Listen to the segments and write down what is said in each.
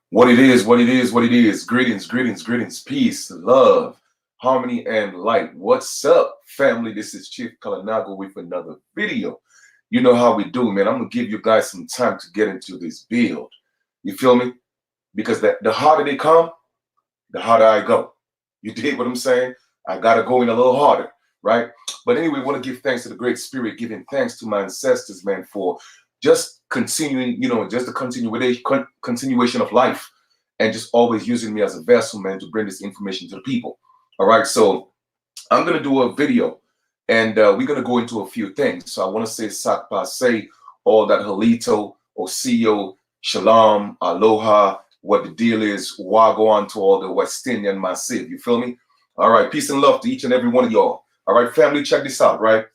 What it is, what it is, what it is. Greetings, greetings, greetings, peace, love, harmony, and light. What's up, family? This is Chief Kalanago with another video. You know how we do, man. I'm going to give you guys some time to get into this build. You feel me? Because the harder they come, the harder I go. You dig what I'm saying? I got to go in a little harder, right? But anyway, I want to give thanks to the Great Spirit, giving thanks to my ancestors, man, for just continuing, just the continuation of life, and just always using me as a vessel, man, to bring this information to the people. All right, so I'm gonna do a video, and we're gonna go into a few things. So I want to say sakpase, all that halito, osio, shalom, aloha, what the deal is, wagwan to all the West Indian massive. You feel me? All right, peace and love to each and every one of y'all. All right, family, check this out, right?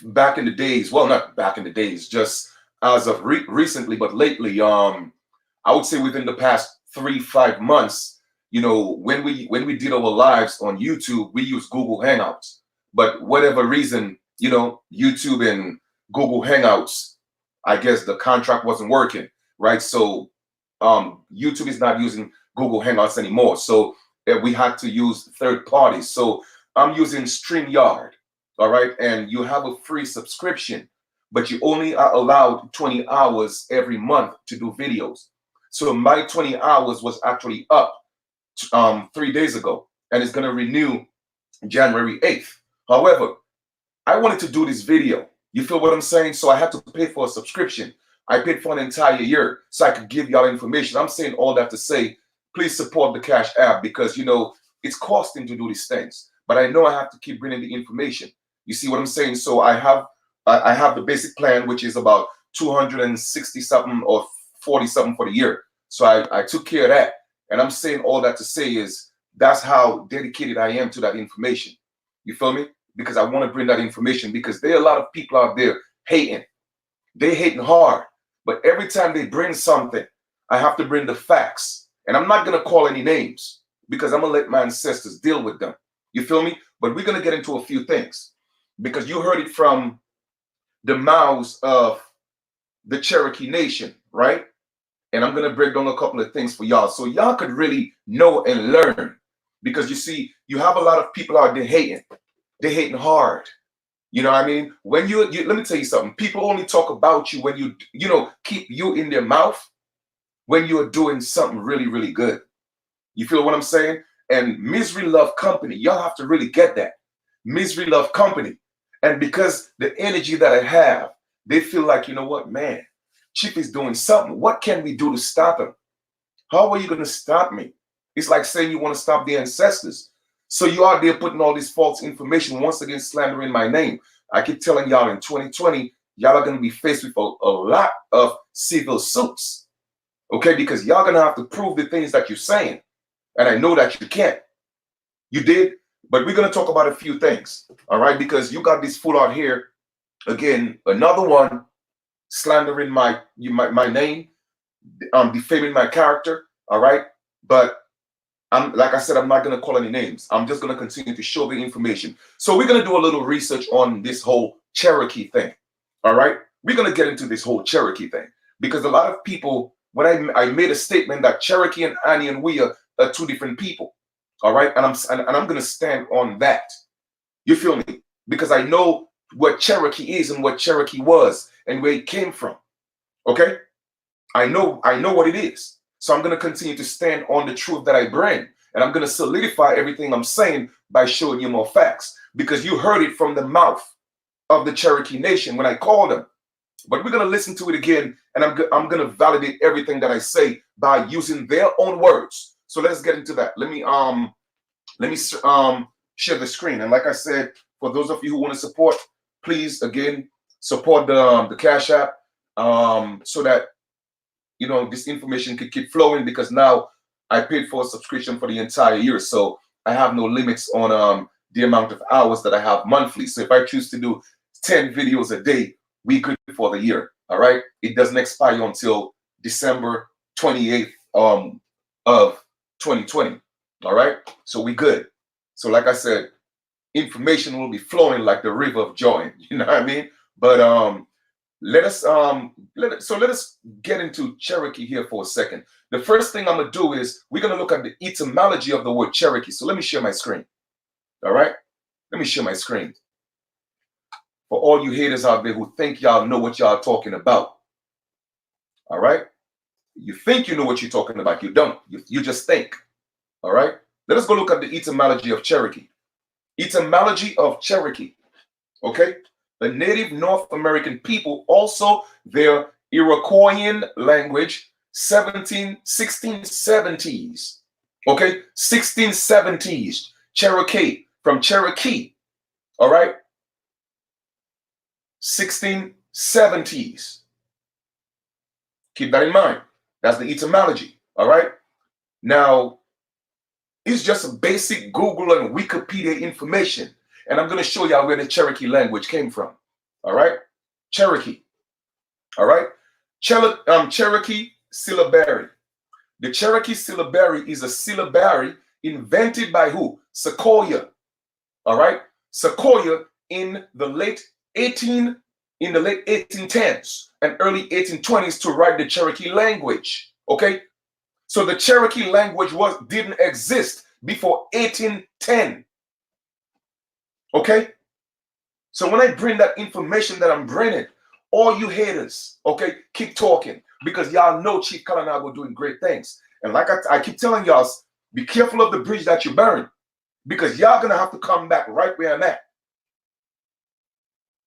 Back in the days, well, not back in the days, just as of recently, but lately, I would say within the past 3-5 months, when we did our lives on YouTube, we use Google Hangouts. But whatever reason, YouTube and Google Hangouts, I guess the contract wasn't working, right? So YouTube is not using Google Hangouts anymore. So we had to use third parties. So I'm using StreamYard. All right, and you have a free subscription, but you only are allowed 20 hours every month to do videos. So my 20 hours was actually up 3 days ago, and it's going to renew January 8th. However, I wanted to do this video. You feel what I'm saying? So I had to pay for a subscription. I paid for an entire year so I could give y'all information. I'm saying all that to say, please support the Cash App, because, it's costing to do these things. But I know I have to keep bringing the information. You see what I'm saying? So I have the basic plan, which is about 260 something or 40 something for the year. So I took care of that. And I'm saying all that to say is that's how dedicated I am to that information. You feel me? Because I want to bring that information, because there are a lot of people out there hating. They hating hard. But every time they bring something, I have to bring the facts. And I'm not going to call any names, because I'm going to let my ancestors deal with them. You feel me? But we're going to get into a few things, because you heard it from the mouths of the Cherokee Nation, right? And I'm going to break down a couple of things for y'all, so y'all could really know and learn. Because you see, you have a lot of people out there hating. They're hating hard. You know what I mean? When you let me tell you something. People only talk about you when you keep you in their mouth when you're doing something really, really good. You feel what I'm saying? And misery love company. Y'all have to really get that. Misery love company. And because the energy that I have, they feel like, you know what, man, Chief is doing something. What can we do to stop him? How are you going to stop me? It's like saying you want to stop the ancestors. So you out there putting all this false information, once again slandering my name. I keep telling y'all, in 2020, y'all are going to be faced with a lot of civil suits. Okay, because y'all going to have to prove the things that you're saying. And I know that you can't. You did? But we're going to talk about a few things, all right? Because you got this fool out here, again, another one, slandering my name, defaming my character, all right? But like I said, I'm not going to call any names. I'm just going to continue to show the information. So we're going to do a little research on this whole Cherokee thing, all right? We're going to get into this whole Cherokee thing, because a lot of people, when I made a statement that Cherokee and Annie and we are two different people. All right, and I'm gonna stand on that. You feel me? Because I know what Cherokee is and what Cherokee was and where it came from. Okay, I know what it is. So I'm gonna continue to stand on the truth that I bring, and I'm gonna solidify everything I'm saying by showing you more facts, because you heard it from the mouth of the Cherokee Nation when I called them. But we're gonna listen to it again, and I'm gonna validate everything that I say by using their own words. So let's get into that. Let me share the screen. And like I said, for those of you who want to support, please again support the Cash App, so that this information could keep flowing, because now I paid for a subscription for the entire year, so I have no limits on the amount of hours that I have monthly. So if I choose to do 10 videos a day, we good for the year. All right, it doesn't expire until December 28th of 2020. All right, so we good. So like I said, information will be flowing like the river of Jordan. You know what I mean? But let us get into Cherokee here for a second. The first thing I'm gonna do is we're gonna look at the etymology of the word Cherokee. So let me share my screen. All right, let me share my screen for all you haters out there who think y'all know what y'all talking about. All right, you think you know what you're talking about. You don't. You just think. All right, let us go look at the etymology of Cherokee. Etymology of Cherokee. Okay, the native North American people, also their Iroquoian language, 1670s. Okay, 1670s. Cherokee, from Cherokee. All right, 1670s. Keep that in mind. That's the etymology. All right. Now, it's just a basic Google and Wikipedia information. And I'm going to show y'all where the Cherokee language came from. All right. Cherokee. All right. Cherokee syllabary. The Cherokee syllabary is a syllabary invented by who? Sequoyah. All right. Sequoyah in the late 1810s and early 1820s to write the Cherokee language. Okay. So the Cherokee language didn't exist before 1810. Okay? So when I bring that information that I'm bringing, all you haters, okay, keep talking because y'all know Chief Kalanago doing great things. And like I keep telling y'all, be careful of the bridge that you burn because y'all gonna have to come back right where I'm at.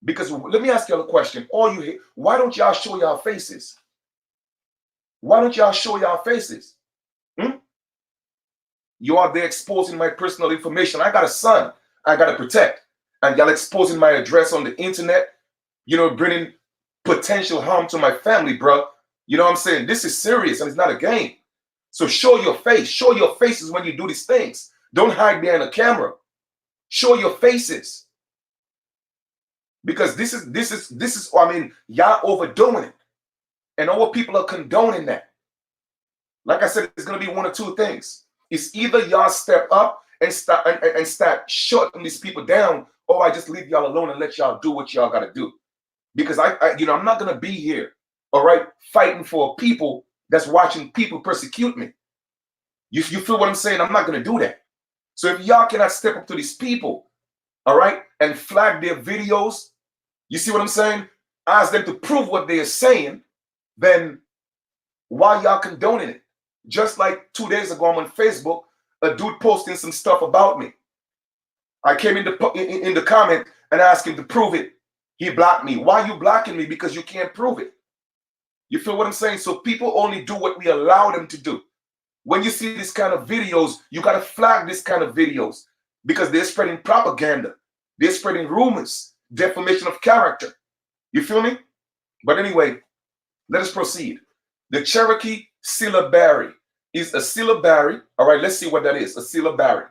Because let me ask y'all a question. Why don't y'all show y'all faces? Why don't y'all show y'all faces? You are there exposing my personal information. I got a son I got to protect. And y'all exposing my address on the internet, you know, bringing potential harm to my family, bro. You know what I'm saying? This is serious and it's not a game. So show your face. Show your faces when you do these things. Don't hide behind a camera. Show your faces. Because this is, I mean, y'all overdoing it. And our people are condoning that. Like I said, it's going to be one of two things. It's either y'all step up and start shutting these people down, or I just leave y'all alone and let y'all do what y'all got to do. Because I'm not going to be here, all right, fighting for people that's watching people persecute me. You feel what I'm saying? I'm not going to do that. So if y'all cannot step up to these people, all right, and flag their videos, you see what I'm saying? Ask them to prove what they are saying, then why y'all condoning it? Just like 2 days ago, I'm on Facebook, a dude posting some stuff about me. I came in the comment and asked him to prove it. He blocked me. Why you blocking me? Because you can't prove it. You feel what I'm saying? So people only do what we allow them to do. When you see this kind of videos, you got to flag this kind of videos because they're spreading propaganda. They're spreading rumors, defamation of character. You feel me? But anyway, let us proceed. The Cherokee syllabary is a syllabary. All right, let's see what that is. A syllabary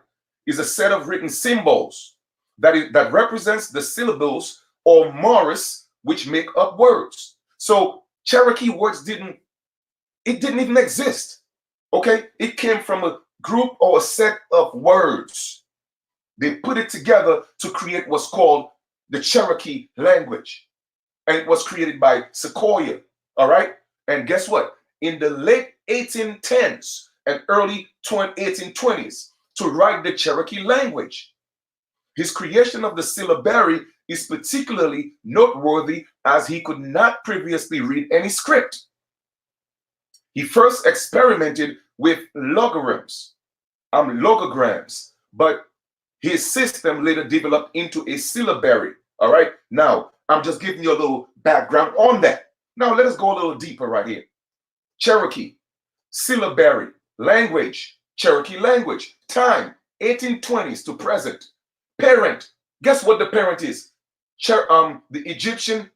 is a set of written symbols that represents the syllables or morris which make up words. So Cherokee words didn't even exist. Okay, it came from a group or a set of words. They put it together to create what's called the Cherokee language. And it was created by Sequoyah. All right. And guess what? In the late 1810s and early 1820s, to write the Cherokee language. His creation of the syllabary is particularly noteworthy as he could not previously read any script. He first experimented with logograms, but his system later developed into a syllabary. All right. Now, I'm just giving you a little background on that. Now, let us go a little deeper right here. Cherokee, syllabary, language, Cherokee language, time, 1820s to present. Parent, guess what the parent is? The Egyptian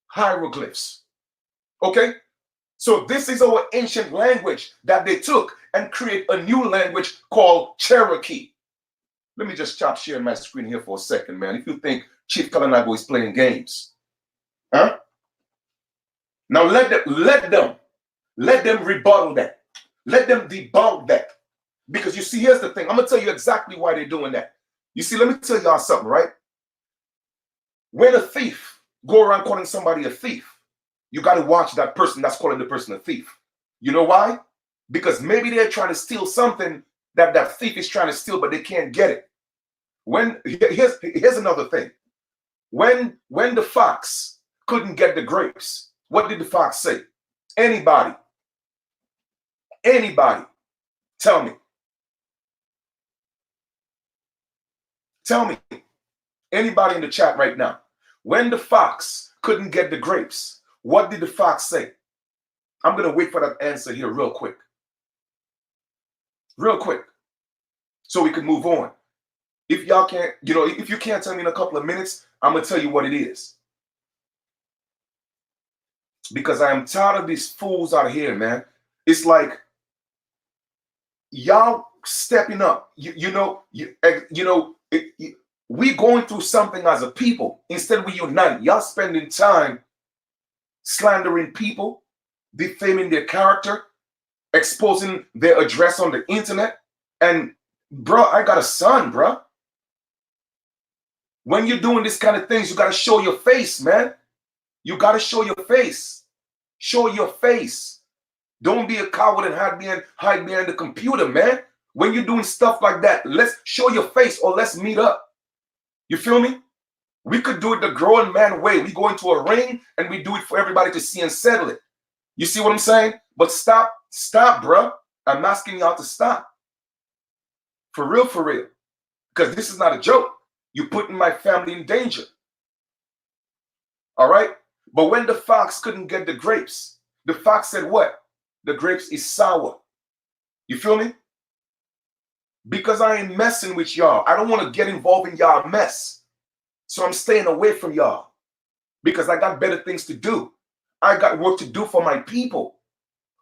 hieroglyphs. Okay? So this is our ancient language that they took and create a new language called Cherokee. Let me just stop sharing my screen here for a second, man. If you think Chief Kalanago is playing games. Huh? Now let them rebuttal that. Let them debunk that. Because you see, here's the thing. I'm going to tell you exactly why they're doing that. You see, let me tell y'all something, right? When a thief go around calling somebody a thief, you got to watch that person that's calling the person a thief. You know why? Because maybe they're trying to steal something that that thief is trying to steal, but they can't get it. Here's another thing. When the fox couldn't get the grapes, what did the fox say? Anybody, tell me. Tell me, anybody in the chat right now. When the fox couldn't get the grapes, what did the fox say? I'm going to wait for that answer here real quick. Real quick. So we can move on. If y'all can't, if you can't tell me in a couple of minutes, I'm going to tell you what it is. Because I am tired of these fools out here, man. It's like y'all stepping up. We going through something as a people. Instead, we unite. Y'all spending time slandering people, defaming their character, exposing their address on the internet. And bro, I got a son, bro. When you're doing this kind of things, you got to show your face, man. You got to show your face. Show your face. Don't be a coward and hide behind the computer, man. When you're doing stuff like that, let's show your face or let's meet up. You feel me? We could do it the grown man way. We go into a ring and we do it for everybody to see and settle it. You see what I'm saying? But stop, bro. I'm asking y'all to stop. For real. Because this is not a joke. You're putting my family in danger. All right? But when the fox couldn't get the grapes, the fox said what? The grapes is sour. You feel me? Because I ain't messing with y'all. I don't want to get involved in y'all mess. So I'm staying away from y'all. Because I got better things to do. I got work to do for my people.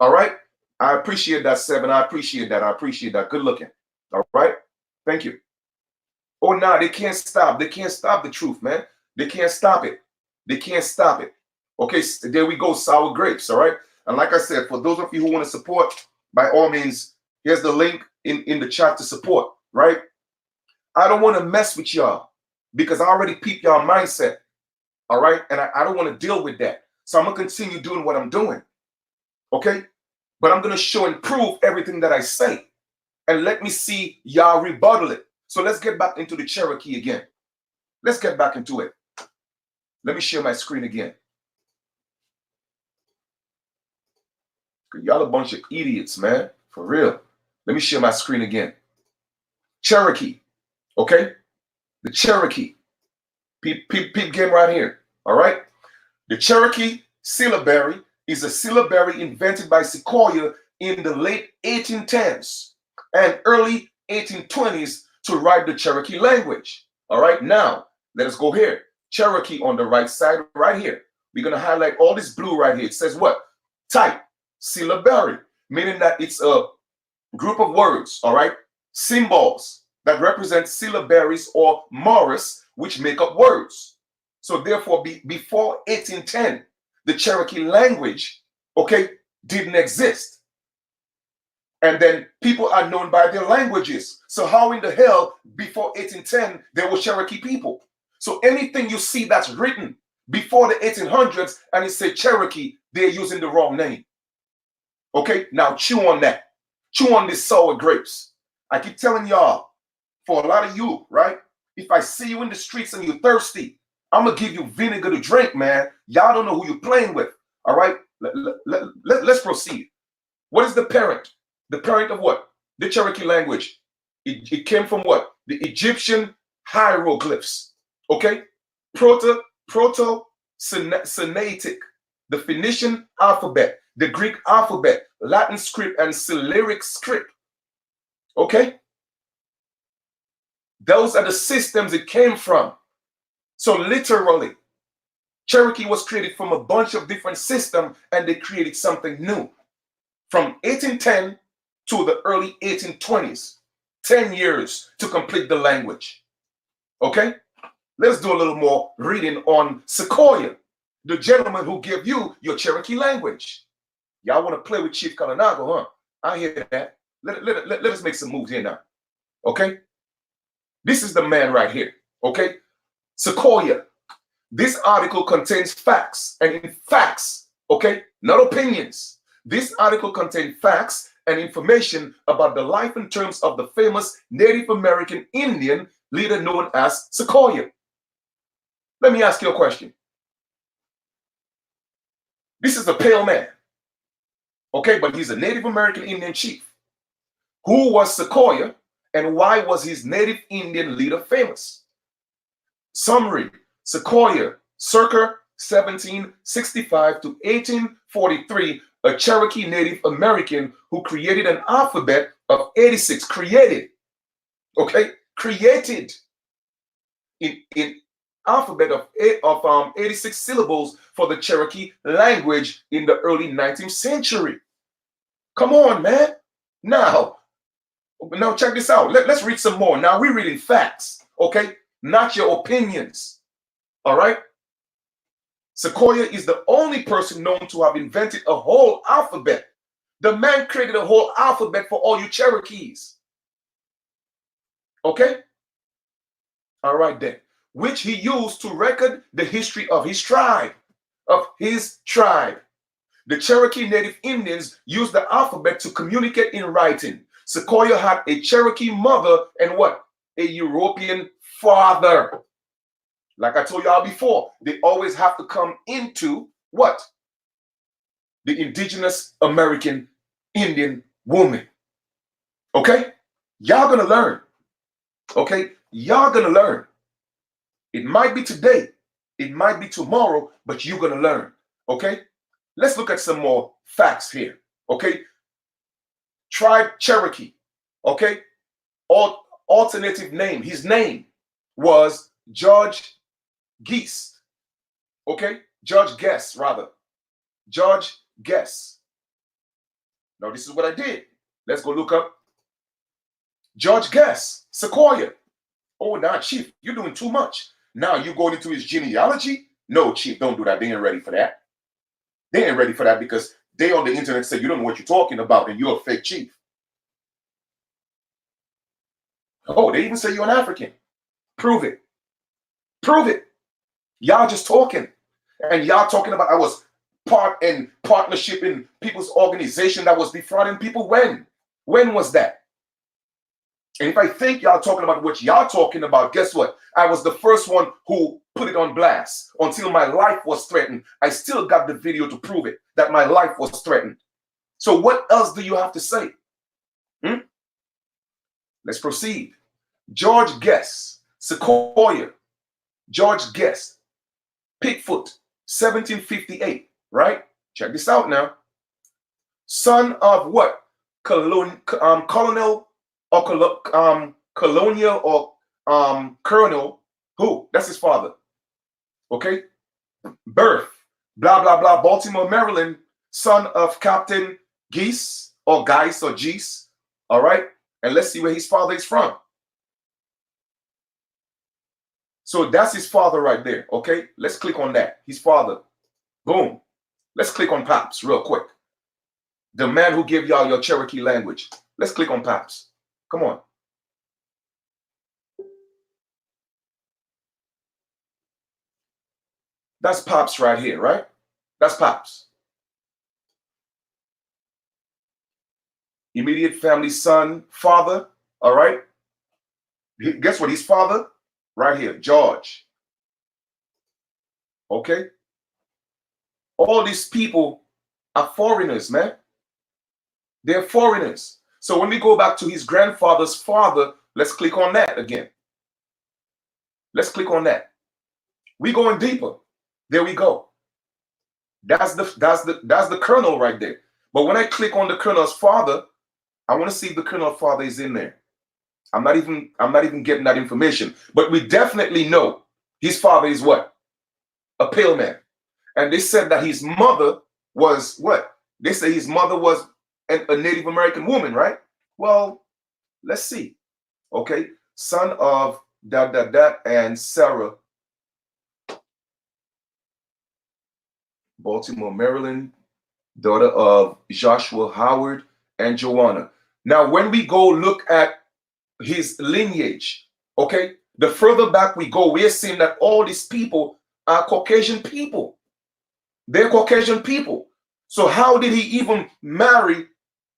All right? I appreciate that, Seven. I appreciate that. Good looking. All right? Thank you. Oh, no, they can't stop. They can't stop the truth, man. They can't stop it. They can't stop it. Okay, there we go. Sour grapes, all right? And like I said, for those of you who want to support, by all means, here's the link in the chat to support, right? I don't want to mess with y'all because I already peeped y'all mindset, all right? And I don't want to deal with that. So I'm going to continue doing what I'm doing, okay? But I'm going to show and prove everything that I say. And let me see y'all rebuttal it. So let's get back into the Cherokee again. Let's get back into it. Let me share my screen again. Y'all a bunch of idiots, man. For real. Let me share my screen again. Cherokee. Okay? The Cherokee. Peep game right here. All right? The Cherokee syllabary is a syllabary invented by Sequoyah in the late 1810s and early 1820s to write the Cherokee language. All right? Now, let us go here. Cherokee on the right side right here. We're going to highlight all this blue right here. It says what? Type. Syllabary, meaning that it's a group of words, all right? Symbols that represent syllabaries or morris, which make up words. So therefore, before 1810, the Cherokee language, okay, didn't exist. And then people are known by their languages. So how in the hell, before 1810, there were Cherokee people? So anything you see that's written before the 1800s and it said Cherokee, they're using the wrong name. Okay, now chew on that. Chew on these sour grapes. I keep telling y'all, for a lot of you, right? If I see you in the streets and you're thirsty, I'm going to give you vinegar to drink, man. Y'all don't know who you're playing with. All right, let's proceed. What is the parent? The parent of what? The Cherokee language. It came from what? The Egyptian hieroglyphs. Okay, Proto-Semitic, the Phoenician alphabet, the Greek alphabet, Latin script, and Cyrillic script. Okay? Those are the systems it came from. So literally, Cherokee was created from a bunch of different systems and they created something new. From 1810 to the early 1820s. 10 years to complete the language. Okay? Let's do a little more reading on Sequoyah, the gentleman who gave you your Cherokee language. Y'all want to play with Chief Kalanago, huh? I hear that. Let us make some moves here now. Okay? This is the man right here. Okay, Sequoyah. This article contains facts, and in facts, okay, not opinions. This article contains facts and information about the life and terms of the famous Native American Indian leader known as Sequoyah. Let me ask you a question. This is a pale man, okay, but he's a Native American Indian chief. Who was Sequoyah, and why was his Native Indian leader famous? Summary: Sequoyah, circa 1765 to 1843, a Cherokee Native American who created an alphabet of 86, created in alphabet of 86 syllables for the Cherokee language in the early 19th century. Come on, man. Now check this out. Let's read some more. Now we're reading facts, okay? Not your opinions, all right? Sequoyah is the only person known to have invented a whole alphabet. The man created a whole alphabet for all you Cherokees. Okay? All right then. Which he used to record the history of his tribe. The Cherokee Native Indians used the alphabet to communicate in writing. Sequoyah had a Cherokee mother and what? A European father. Like I told y'all before, they always have to come into what? The indigenous American Indian woman. Okay? Y'all gonna learn. Okay? Y'all gonna learn. It might be today, it might be tomorrow, but you're gonna learn. Okay? Let's look at some more facts here. Okay? Tribe Cherokee. Okay? Alternative name. His name was George Geese. Okay? George Guess, rather. George Guess. Now, this is what I did. Let's go look up George Guess, Sequoyah. Oh, now, Chief, you're doing too much. Now you're going into his genealogy? No, Chief, don't do that. They ain't ready for that. They ain't ready for that because they on the internet say you don't know what you're talking about and you're a fake chief. Oh, they even say you're an African. Prove it. Prove it. Y'all just talking. And y'all talking about I was part in partnership in people's organization that was defrauding people. When? When was that? And if I think y'all talking about what y'all talking about, guess what? I was the first one who put it on blast until my life was threatened. I still got the video to prove it, that my life was threatened. So what else do you have to say? Let's proceed. George Guess, Sequoyah, George Guess, Pigfoot, 1758, right? Check this out now. Son of what? Colonel or colonial or colonel. Who? That's his father. Okay? Birth, blah, blah, blah, Baltimore, Maryland, son of Captain Geese or Geis or Geese. All right? And let's see where his father is from. So that's his father right there. Okay? Let's click on that. His father. Boom. Let's click on Pops real quick. The man who gave y'all your Cherokee language. Let's click on Pops. Come on. That's Pops right here, right? That's Pops. Immediate family, son, father, all right? Guess what? His father, right here, George. Okay? All these people are foreigners, man. They're foreigners. So when we go back to his grandfather's father, let's click on that again. Let's click on that. We're going deeper. There we go. That's the colonel right there. But when I click on the colonel's father, I want to see if the colonel's father is in there. I'm not even getting that information. But we definitely know his father is what? A pale man. And they said that his mother was what? They say his mother was a Native American woman, right? Well, let's see. Okay. Son of and Sarah. Baltimore, Maryland. Daughter of Joshua Howard and Joanna. Now, when we go look at his lineage, Okay? The further back we go, we're seeing that all these people are Caucasian people. They're Caucasian people. So how did he even marry?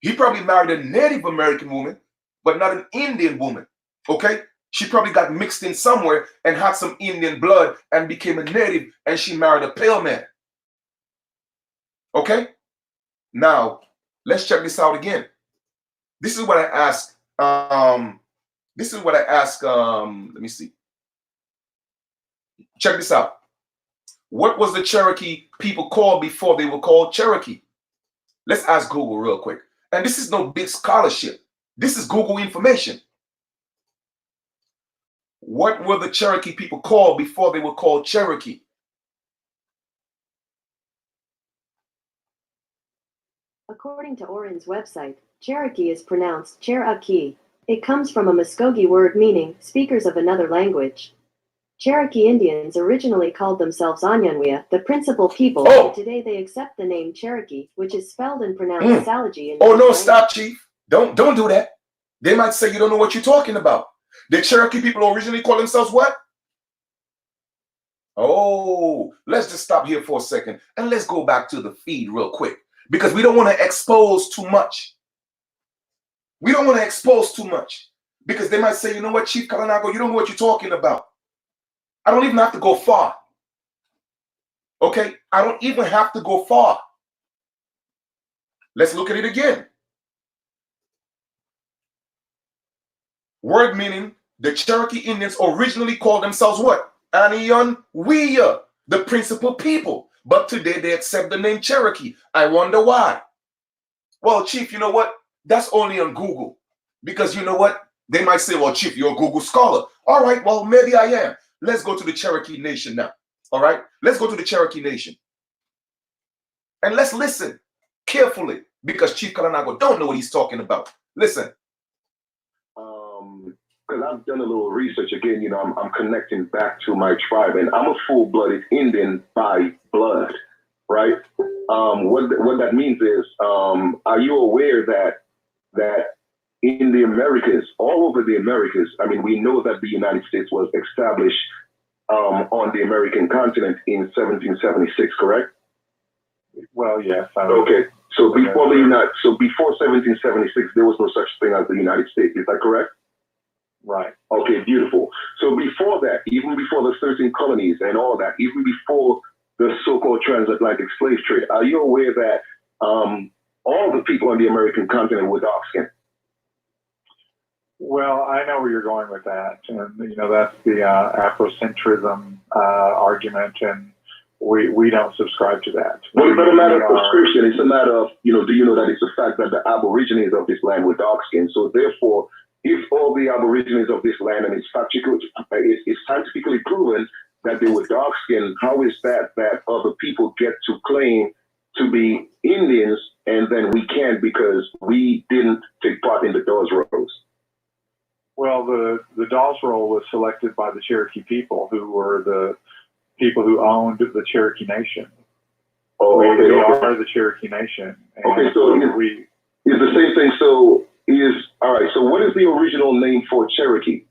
He probably married a Native American woman, but not an Indian woman. Okay? She probably got mixed in somewhere and had some Indian blood and became a native, and she married a pale man. Okay? Now, let's check this out again. This is what I ask. Let me see. Check this out. What was the Cherokee people called before they were called Cherokee? Let's ask Google real quick. And this is no big scholarship. This is Google information. What were the Cherokee people called before they were called Cherokee? According to Orin's website, Cherokee is pronounced Cherokee. It comes from a Muskogee word meaning speakers of another language. Cherokee Indians originally called themselves Anyanwea, the principal people, but today they accept the name Cherokee, which is spelled and pronounced Salagy. Oh no, stop, Chief. Don't do that. They might say you don't know what you're talking about. The Cherokee people originally called themselves what? Oh, let's just stop here for a second and let's go back to the feed real quick because we don't want to expose too much. We don't want to expose too much because they might say, you know what, Chief Kalanago, you don't know what you're talking about. I don't even have to go far. Okay? I don't even have to go far. Let's look at it again. Word meaning the Cherokee Indians originally called themselves what? Anyanwea, the principal people. But today they accept the name Cherokee. I wonder why. Well, Chief, you know what? That's only on Google. Because you know what? They might say, well, Chief, you're a Google scholar. All right, well, maybe I am. Let's go to the Cherokee Nation now. All right? Let's go to the Cherokee Nation. And let's listen carefully because Chief Kalanago don't know what he's talking about. Listen. Because I've done a little research again, you know, I'm connecting back to my tribe, and I'm a full-blooded Indian by blood, right? What that means is, are you aware that in the Americas, all over the Americas, I mean, we know that the United States was established on the American continent in 1776, correct? Well, yes. Okay, so before 1776, there was no such thing as the United States. Is that correct? Right. Okay, beautiful. So before that, even before the 13 colonies and all that, even before the so-called transatlantic slave trade, are you aware that all the people on the American continent were dark skinned? Well, I know where you're going with that. And, you know, that's the Afrocentrism argument, and we don't subscribe to that. Well, it's not a matter of subscription. It's a matter of, you know, do you know that it's a fact that the Aborigines of this land were dark skinned? So therefore, if all the Aborigines of this land, and it's scientifically proven that they were dark skinned, how is that other people get to claim to be Indians and then we can't because we didn't take part in the Dawes Rolls? Well, the Dawes Roll was selected by the Cherokee people, who were the people who owned the Cherokee Nation. Oh, we okay. are the Cherokee Nation. And okay, so it's the same thing. So all right. So what is the original name for Cherokee?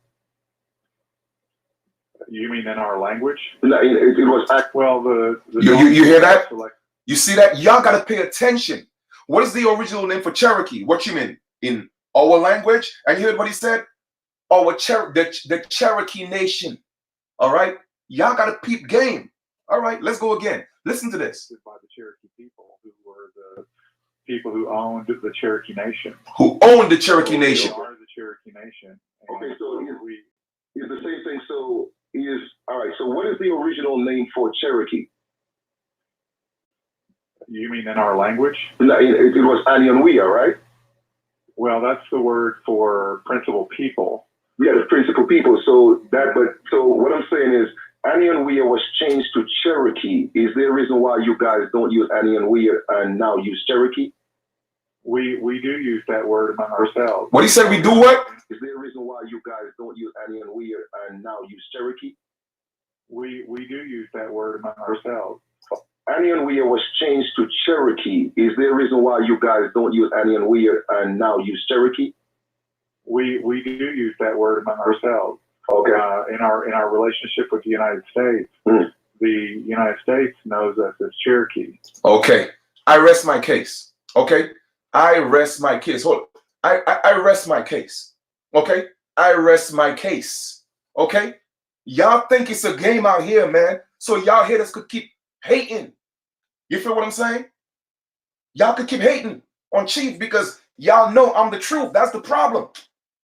You mean in our language? No, it was. Well, you hear that? You see that? Y'all got to pay attention. What is the original name for Cherokee? What you mean in our language? And you heard what he said? The Cherokee Nation. All right. Y'all got to peep game. All right. Let's go again. Listen to this. By the Cherokee people, who were the people who owned the Cherokee Nation. Who owned the Cherokee Nation? We are the Cherokee Nation. Okay, so it's the same thing. So all right. So what is the original name for Cherokee? You mean in our language? No, it was Anyanwea, right? Well, that's the word for principal people. Yeah, the principal people. So what I'm saying is Anyanwea was changed to Cherokee. Is there a reason why you guys don't use Anyanwea and now use Cherokee? We do use that word among ourselves. What he said, we do what? Is there a reason why you guys don't use Anyanwea and now use Cherokee? We do use that word among ourselves. Anyanwea was changed to Cherokee. Is there a reason why you guys don't use Anyanwea and now use Cherokee? We do use that word among ourselves. In our relationship with the United States, the United States knows us as Cherokee. Okay, I rest my case. Okay, I rest my case. Hold on. I rest my case. Okay, I rest my case. Okay, y'all think it's a game out here, man. So y'all haters could keep hating. You feel what I'm saying? Y'all could keep hating on Chief because y'all know I'm the truth. That's the problem.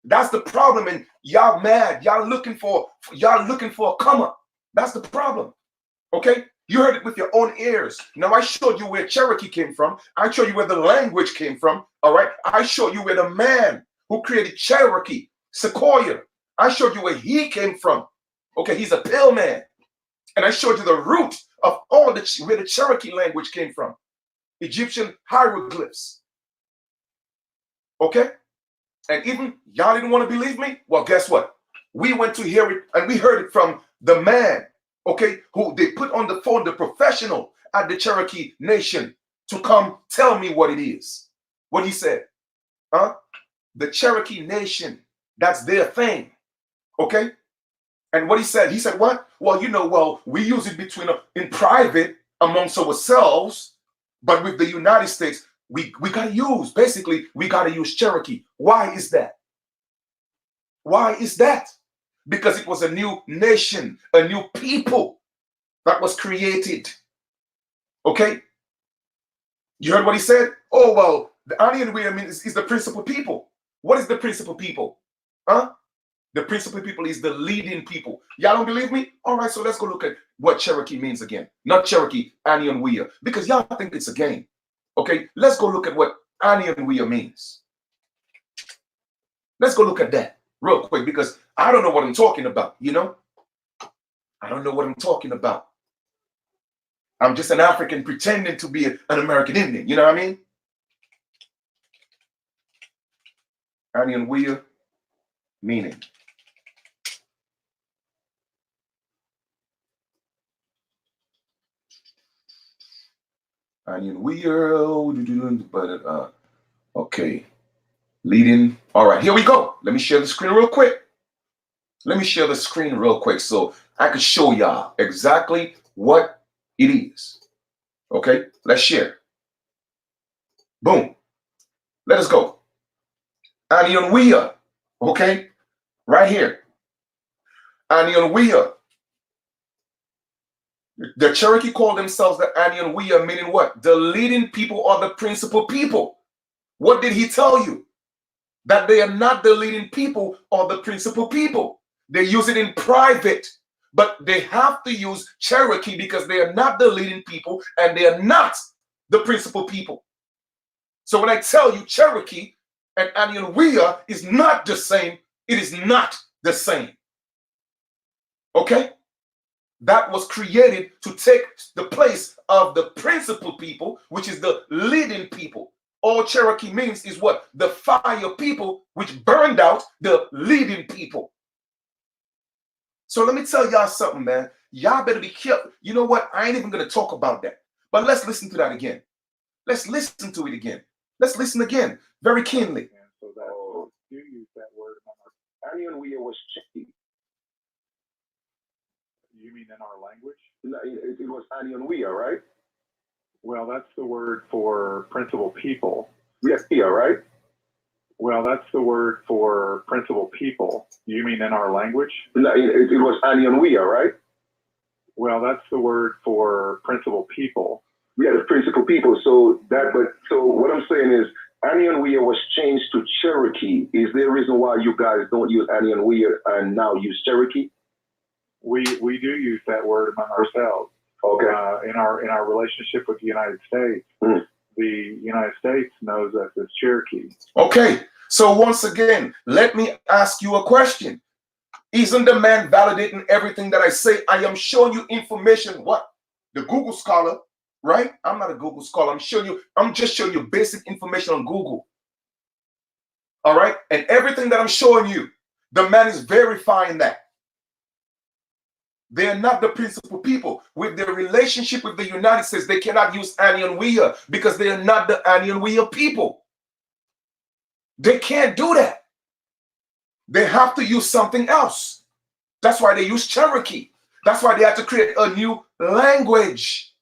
That's the problem. And y'all mad. Y'all looking for a come up. That's the problem. Okay? You heard it with your own ears. Now I showed you where Cherokee came from. I showed you where the language came from. All right. I showed you where the man who created Cherokee, Sequoyah, I showed you where he came from. Okay, he's a pale man. And I showed you the root of all where the Cherokee language came from. Egyptian hieroglyphs. Okay? And even y'all didn't want to believe me? Well, guess what? We went to hear it and we heard it from the man, okay, who they put on the phone, the professional at the Cherokee Nation to come tell me what it is. What he said. Huh? The Cherokee Nation, that's their thing. Okay? And what he said what? Well, we use it in private amongst ourselves, but with the United States, we gotta use Cherokee. Why is that? Why is that? Because it was a new nation, a new people that was created. Okay? You heard what he said? Oh, well, the Onion Way is the principal people. What is the principal people? Huh? The principal people is the leading people. Y'all don't believe me? All right, so let's go look at what Cherokee means again. Not Cherokee, Onion Weir, because y'all think it's a game. Okay, let's go look at what Onion Weir means. Let's go look at that real quick because I don't know what I'm talking about, you know? I don't know what I'm talking about. I'm just an African pretending to be an American Indian, you know what I mean? Onion Weir meaning. Onion Weir, but okay. Leading. All right, here we go. Let me share the screen real quick. So I can show y'all exactly what it is. Okay, let's share. Boom. Let us go. Onion Weir. Okay, right here. Onion Weir. The Cherokee call themselves the Onion Weir, meaning what? The leading people or the principal people. What did he tell you? That they are not the leading people or the principal people. They use it in private, but they have to use Cherokee because they are not the leading people and they are not the principal people. So when I tell you Cherokee and Onion Weir is not the same, it is not the same. Okay? That was created to take the place of the principal people, which is the leading people. All Cherokee means is what? The fire people, which burned out the leading people. So let me tell y'all something, man. Y'all better be careful. You know what? I ain't even going to talk about that. But let's listen to that again. Let's listen to it again. Let's listen again very keenly. And so that you use that word among our. Onion Weir was changed. You mean in our language? It was Onion Weir, right? Well, that's the word for principal people. Yes, here, right? Well, that's the word for principal people. You mean in our language? It was Onion Weir, right? Well, that's the word for principal people. Yeah, the principal people. So what I'm saying is Onion Weir was changed to Cherokee. Is there a reason why you guys don't use Onion Weir and now use Cherokee? We do use that word among ourselves. Okay. In our relationship with the United States, the United States knows us as Cherokee. Okay. So once again, let me ask you a question. Isn't the man validating everything that I say? I am showing you information. What? The Google scholar, right? I'm not a Google scholar. I'm just showing you basic information on Google. All right? And everything that I'm showing you, the man is verifying that. They are not the principal people. With their relationship with the United States, they cannot use Onion Weir because they are not the Onion Weir people. They can't do that. They have to use something else. That's why they use Cherokee. That's why they had to create a new language.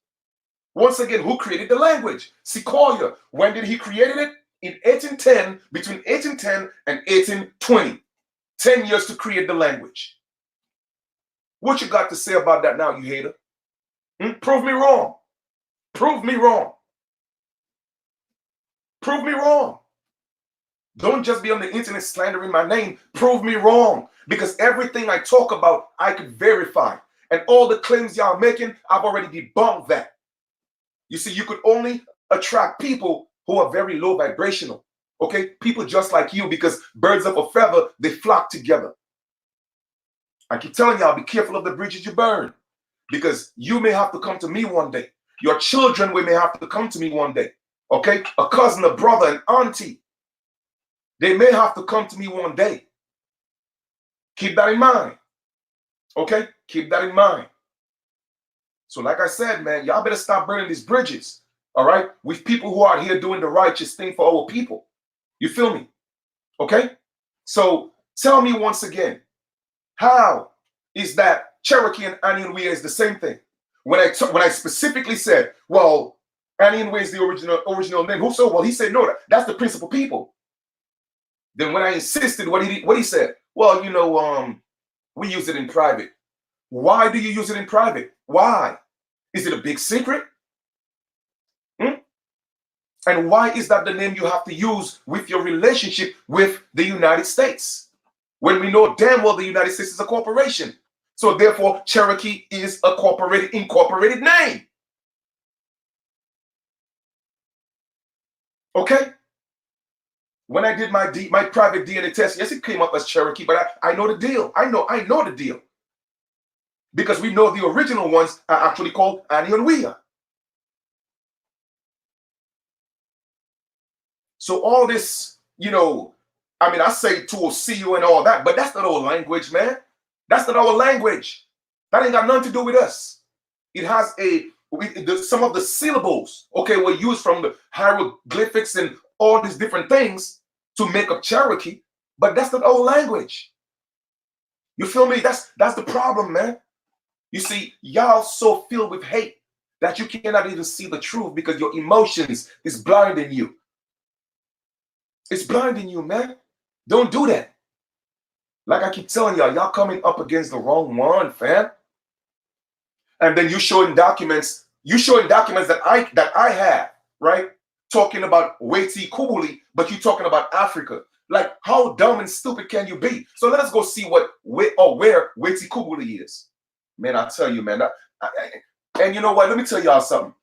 Once again, who created the language? Sequoyah. When did he create it? In 1810, between 1810 and 1820. 10 years to create the language. What you got to say about that now, you hater? Prove me wrong. Prove me wrong. Prove me wrong. Don't just be on the internet slandering my name. Prove me wrong. Because everything I talk about, I could verify. And all the claims y'all making, I've already debunked that. You see, you could only attract people who are very low vibrational. Okay? People just like you, because birds of a feather, they flock together. I keep telling y'all, be careful of the bridges you burn. Because you may have to come to me one day. Your children may have to come to me one day. Okay? A cousin, a brother, an auntie. They may have to come to me one day. Keep that in mind. Okay? Keep that in mind. So like I said, man, y'all better stop burning these bridges. All right? With people who are here doing the righteous thing for our people. You feel me? Okay? So tell me once again, how is that Cherokee and Anienwea is the same thing? When I specifically said, well, Anienwea is the original name. Who so? Well, he said, no, that's the principal people. Then when I insisted, what he said? Well, you know, we use it in private. Why do you use it in private? Why? Is it a big secret? And why is that the name you have to use with your relationship with the United States? When we know damn well the United States is a corporation. So therefore, Cherokee is a incorporated name. Okay? When I did my private DNA test, yes, it came up as Cherokee, but I know the deal. I know the deal. Because we know the original ones are actually called Anienwea. So all this, you know, I mean, I say to see you and all that, but that's not our language, man. That's not our language. That ain't got nothing to do with us. It has some of the syllables, okay, were used from the hieroglyphics and all these different things to make up Cherokee, but that's not our language. You feel me? That's the problem, man. You see, y'all so filled with hate that you cannot even see the truth because your emotions is blinding you. It's blinding you, man. Don't do that. Like I keep telling y'all coming up against the wrong one, fam. And then you showing documents that I have, right? Talking about Waitukubuli, but you talking about Africa. Like, how dumb and stupid can you be? So let us go see where Waitukubuli is. Man, I tell you, man. And you know what? Let me tell y'all something.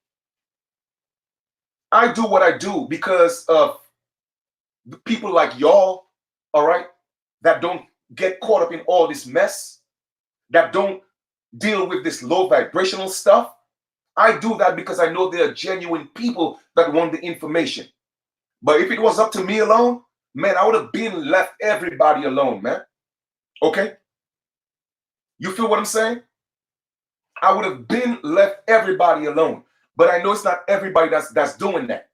I do what I do because of the people like y'all, all right, that don't get caught up in all this mess, that don't deal with this low vibrational stuff. I do that because I know there are genuine people that want the information. But if it was up to me alone, man, I would have been left everybody alone, man. Okay? You feel what I'm saying? I would have been left everybody alone. But I know it's not everybody that's doing that.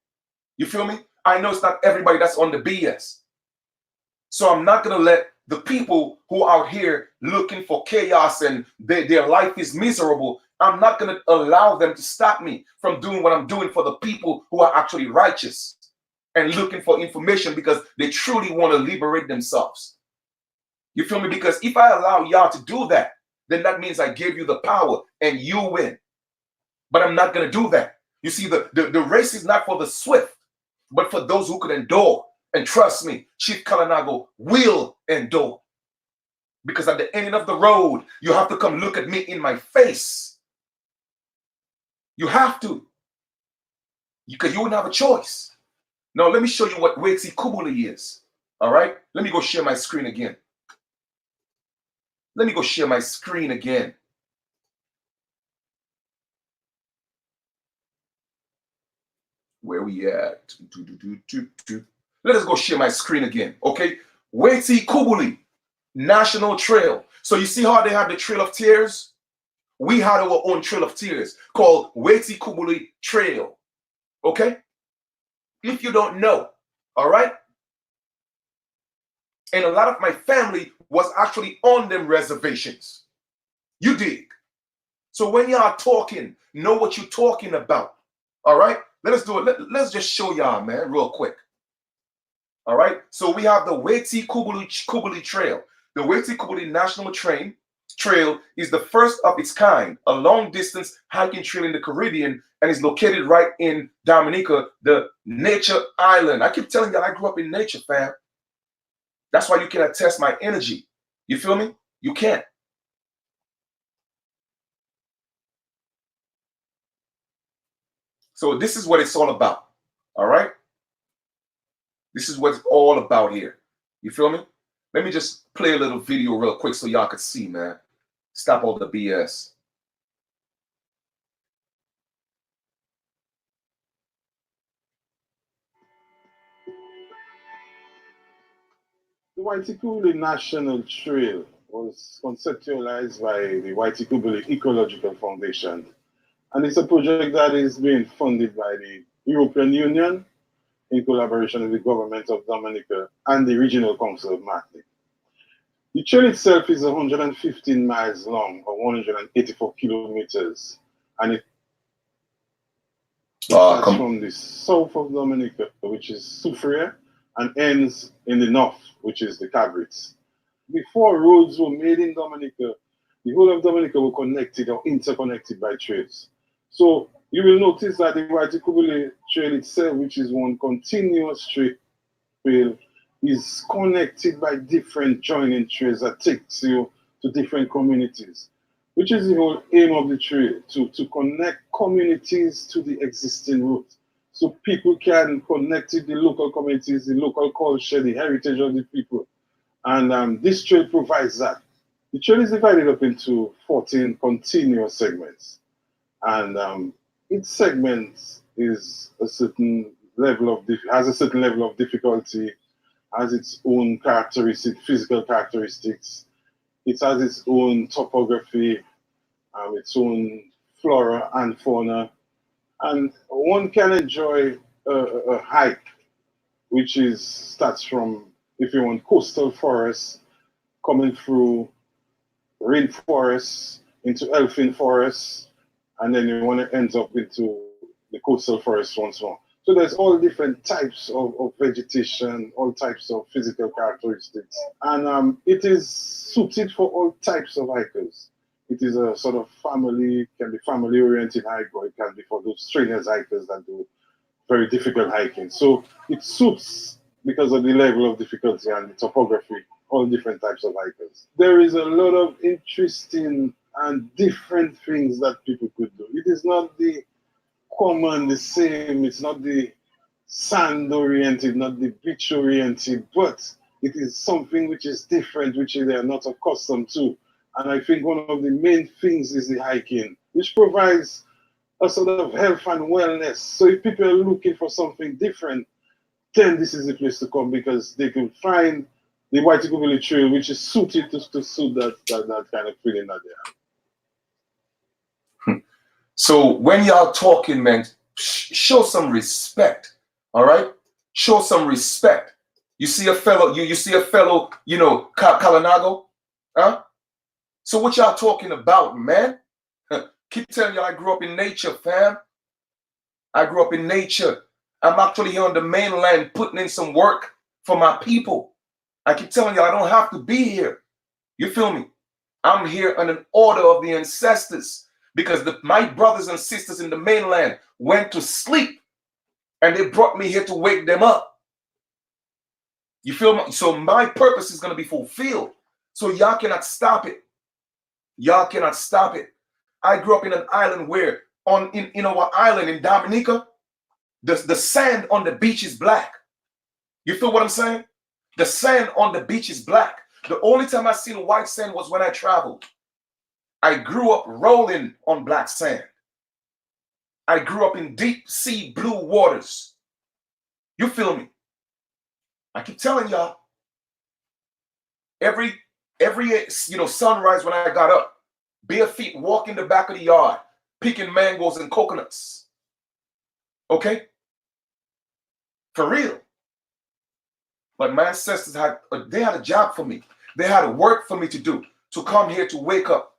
You feel me? I know it's not everybody that's on the BS. So I'm not going to let the people who are out here looking for chaos and their life is miserable, I'm not going to allow them to stop me from doing what I'm doing for the people who are actually righteous and looking for information because they truly want to liberate themselves. You feel me? Because if I allow y'all to do that, then that means I gave you the power and you win. But I'm not going to do that. You see, the race is not for the swift, but for those who could endure. And trust me, Chief Kalanago will endure. Because at the end of the road, you have to come look at me in my face. You have to. Because you wouldn't have a choice. Now, let me show you what Waitukubuli is. All right? Let me go share my screen again. Let me go share my screen again. Where we at? Let us go share my screen again, okay? Waitukubuli National Trail. So you see how they have the Trail of Tears? We had our own Trail of Tears called Waitukubuli Trail, okay? If you don't know, all right? And a lot of my family was actually on them reservations. You dig? So when y'all talking, know what you're talking about. All right? Let us do it. Let's just show y'all, man, real quick. All right? So we have the Waitukubuli Trail. The Waitukubuli National Trail is the first of its kind, a long-distance hiking trail in the Caribbean, and is located right in Dominica, the nature island. I keep telling y'all I grew up in nature, fam. That's why you cannot test my energy. You feel me? You can't. So this is what it's all about. All right? This is what it's all about here. You feel me? Let me just play a little video real quick so y'all could see, man. Stop all the BS. The Waitukubuli National Trail was conceptualized by the Waitukubuli Ecological Foundation, and it's a project that is being funded by the European Union in collaboration with the government of Dominica and the Regional Council of Martinique. The trail itself is 115 miles long, or 184 kilometers, and it starts from the south of Dominica, which is Sequoyah, and ends in the north, which is the Cabrits. Before roads were made in Dominica, the whole of Dominica were connected or interconnected by trails. So you will notice that the Waitukubuli Trail itself, which is one continuous trail, is connected by different joining trails that takes you to different communities, which is the whole aim of the trail, to connect communities to the existing route. So people can connect to the local communities, the local culture, the heritage of the people. And this trail provides that. The trail is divided up into 14 continuous segments. And each segment is a certain level of has a certain level of difficulty, has its own physical characteristics. It has its own topography, its own flora and fauna. And one can enjoy a hike, which starts from, if you want, coastal forests, coming through rainforests into elfin forests, and then you want to end up into the coastal forest once more. So there's all different types of vegetation, all types of physical characteristics, and it is suited for all types of hikers. It is a sort of can be family-oriented hike, or it can be for those strenuous hikers that do very difficult hiking. So it suits, because of the level of difficulty and the topography, all different types of hikers. There is a lot of interesting and different things that people could do. It is not the common, the same, it's not the sand-oriented, not the beach-oriented, but it is something which is different, which they are not accustomed to. And I think one of the main things is the hiking, which provides a sort of health and wellness. So if people are looking for something different, then this is the place to come, because they can find the Waitukubuli Trail, which is suited to suit that kind of feeling that they have. So when y'all talking, man, show some respect. All right? Show some respect. You see a fellow, you see a fellow, Kalanago? Huh? So what y'all talking about, man? Keep telling y'all I grew up in nature, fam. I grew up in nature. I'm actually here on the mainland putting in some work for my people. I keep telling y'all I don't have to be here. You feel me? I'm here on an order of the ancestors, because my brothers and sisters in the mainland went to sleep and they brought me here to wake them up. You feel me? So my purpose is going to be fulfilled. So y'all cannot stop it. Y'all cannot stop it. I grew up in an island where in our island in Dominica, the sand on the beach is black. You feel what I'm saying? The sand on the beach is black. The only time I seen white sand was when I traveled. I grew up rolling on black sand. I grew up in deep sea blue waters. You feel me? I keep telling y'all, every sunrise when I got up, bare feet walking the back of the yard, picking mangoes and coconuts. Okay? For real. But my ancestors had a job for me. They had work for me to do, to come here to wake up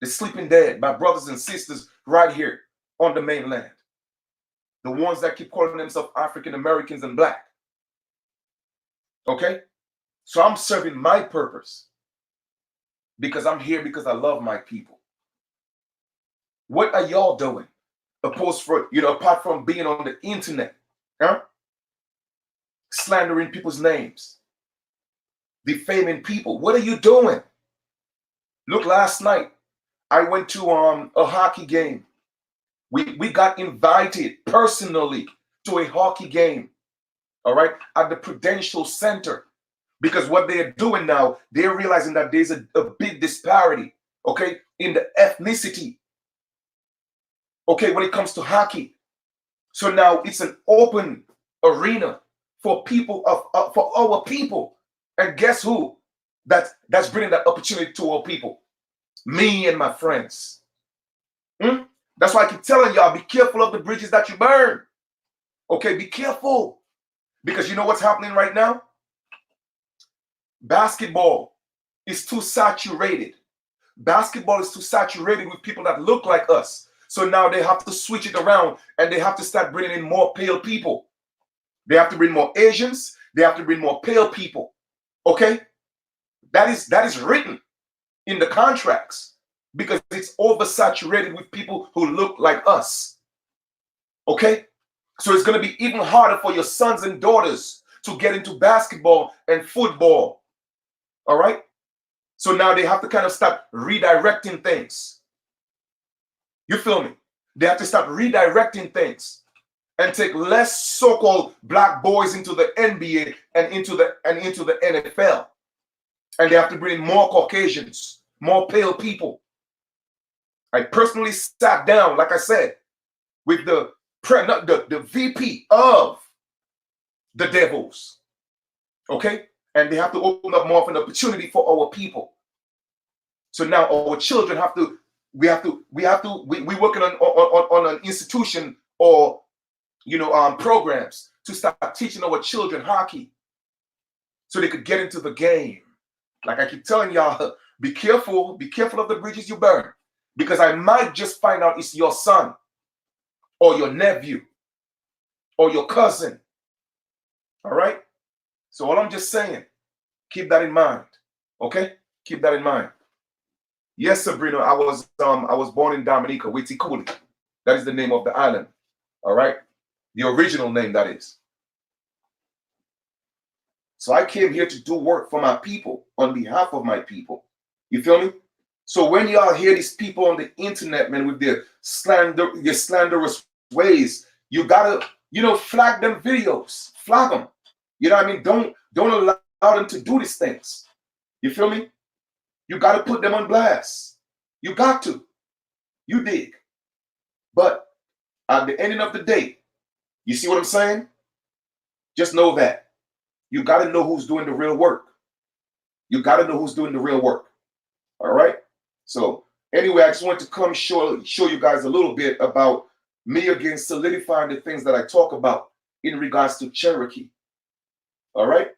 the sleeping dead, my brothers and sisters right here on the mainland. The ones that keep calling themselves African Americans and black. Okay? So I'm serving my purpose because I'm here because I love my people. What are y'all doing? Opposed for, apart from being on the internet, huh? Slandering people's names, defaming people. What are you doing? Look, last night I went to a hockey game. We got invited personally to a hockey game, all right, at the Prudential Center, because what they're doing now, they're realizing that there's a big disparity, okay, in the ethnicity, okay, when it comes to hockey. So now it's an open arena for people for our people, and guess who? That's bringing that opportunity to our people, me and my friends. That's why I keep telling y'all, be careful of the bridges that you burn. Okay, be careful. Because you know what's happening right now? Basketball is too saturated. Basketball is too saturated with people that look like us. So now they have to switch it around and they have to start bringing in more pale people. They have to bring more Asians. They have to bring more pale people. Okay? That is written in the contracts because it's oversaturated with people who look like us. Okay? So it's going to be even harder for your sons and daughters to get into basketball and football. All right? So now they have to kind of start redirecting things. You feel me? They have to start redirecting things and take less so-called black boys into the NBA and into the NFL. And they have to bring in more Caucasians, more pale people. I personally sat down, like I said, with the VP of the Devils. Okay? And they have to open up more of an opportunity for our people. So now our children have to, we're working on an institution or, programs to start teaching our children hockey so they could get into the game. Like I keep telling y'all, be careful of the bridges you burn, because I might just find out it's your son or your nephew or your cousin. All right? So all I'm just saying, keep that in mind. Okay? Keep that in mind. Yes, Sabrina, I was born in Dominica, Waitukubuli. That is the name of the island. All right? The original name, that is. So I came here to do work for my people, on behalf of my people. You feel me? So when y'all hear these people on the internet, man, with their slanderous ways, you gotta, flag them videos. Flag them. You know what I mean? Don't allow them to do these things. You feel me? You got to put them on blast. You got to. You dig. But at the ending of the day, you see what I'm saying? Just know that you got to know who's doing the real work. You got to know who's doing the real work. All right? So anyway, I just want to come show you guys a little bit about me again solidifying the things that I talk about in regards to Cherokee. All right?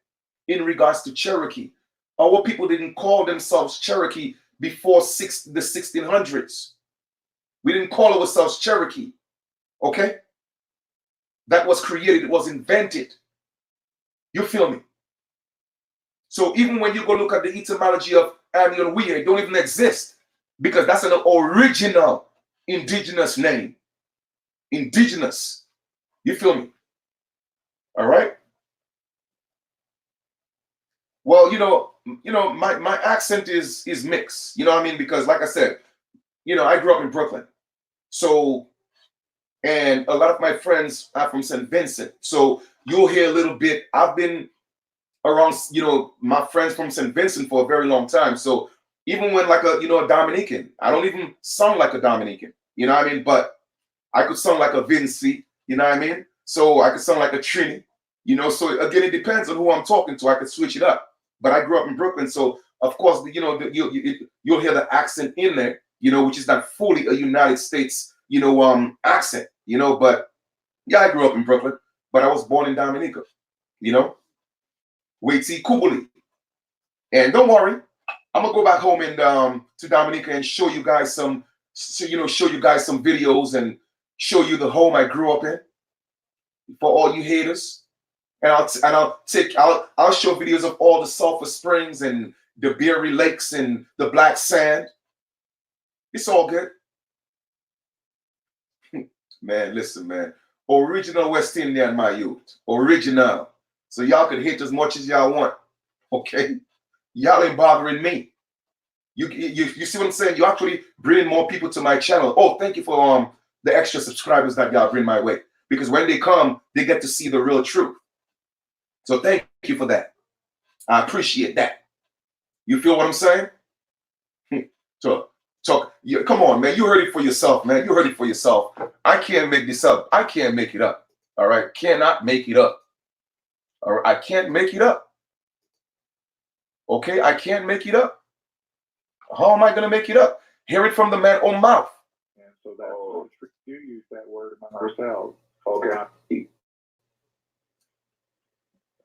In regards to Cherokee. Our people didn't call themselves Cherokee before the 1600s. We didn't call ourselves Cherokee. Okay? That was created. It was invented. You feel me? So even when you go look at the etymology of annual year, it don't even exist because that's an original indigenous name. Indigenous. You feel me? All right? Well, my accent is mixed. You know what I mean? Because like I said, I grew up in Brooklyn. So, and a lot of my friends are from St. Vincent. So you'll hear a little bit. I've been around, my friends from St. Vincent for a very long time. So even when like a Dominican, I don't even sound like a Dominican. You know what I mean? But I could sound like a Vinci. You know what I mean? So I could sound like a Trini. So again, it depends on who I'm talking to. I could switch it up. But I grew up in Brooklyn, so of course, you'll hear the accent in there, which is not fully a United States, accent, But yeah, I grew up in Brooklyn, but I was born in Dominica, Waitukubuli. And don't worry, I'm gonna go back home and to Dominica and show you guys some, show you guys some videos and show you the home I grew up in for all you haters. And I'll show videos of all the sulfur springs and the Beery Lakes and the black sand. It's all good. Man, listen, man. Original West Indian, my youth. Original. So y'all can hate as much as y'all want. Okay? Y'all ain't bothering me. You see what I'm saying? You actually bring more people to my channel. Oh, thank you for the extra subscribers that y'all bring my way. Because when they come, they get to see the real truth. So thank you for that. I appreciate that. You feel what I'm saying? So come on, man. You heard it for yourself, man. You heard it for yourself. I can't make this up. I can't make it up. All right? Cannot make it up. All right? I can't make it up. Okay? I can't make it up. How am I going to make it up? Hear it from the man's own mouth. And so that's what we do use that word among ourselves. Okay.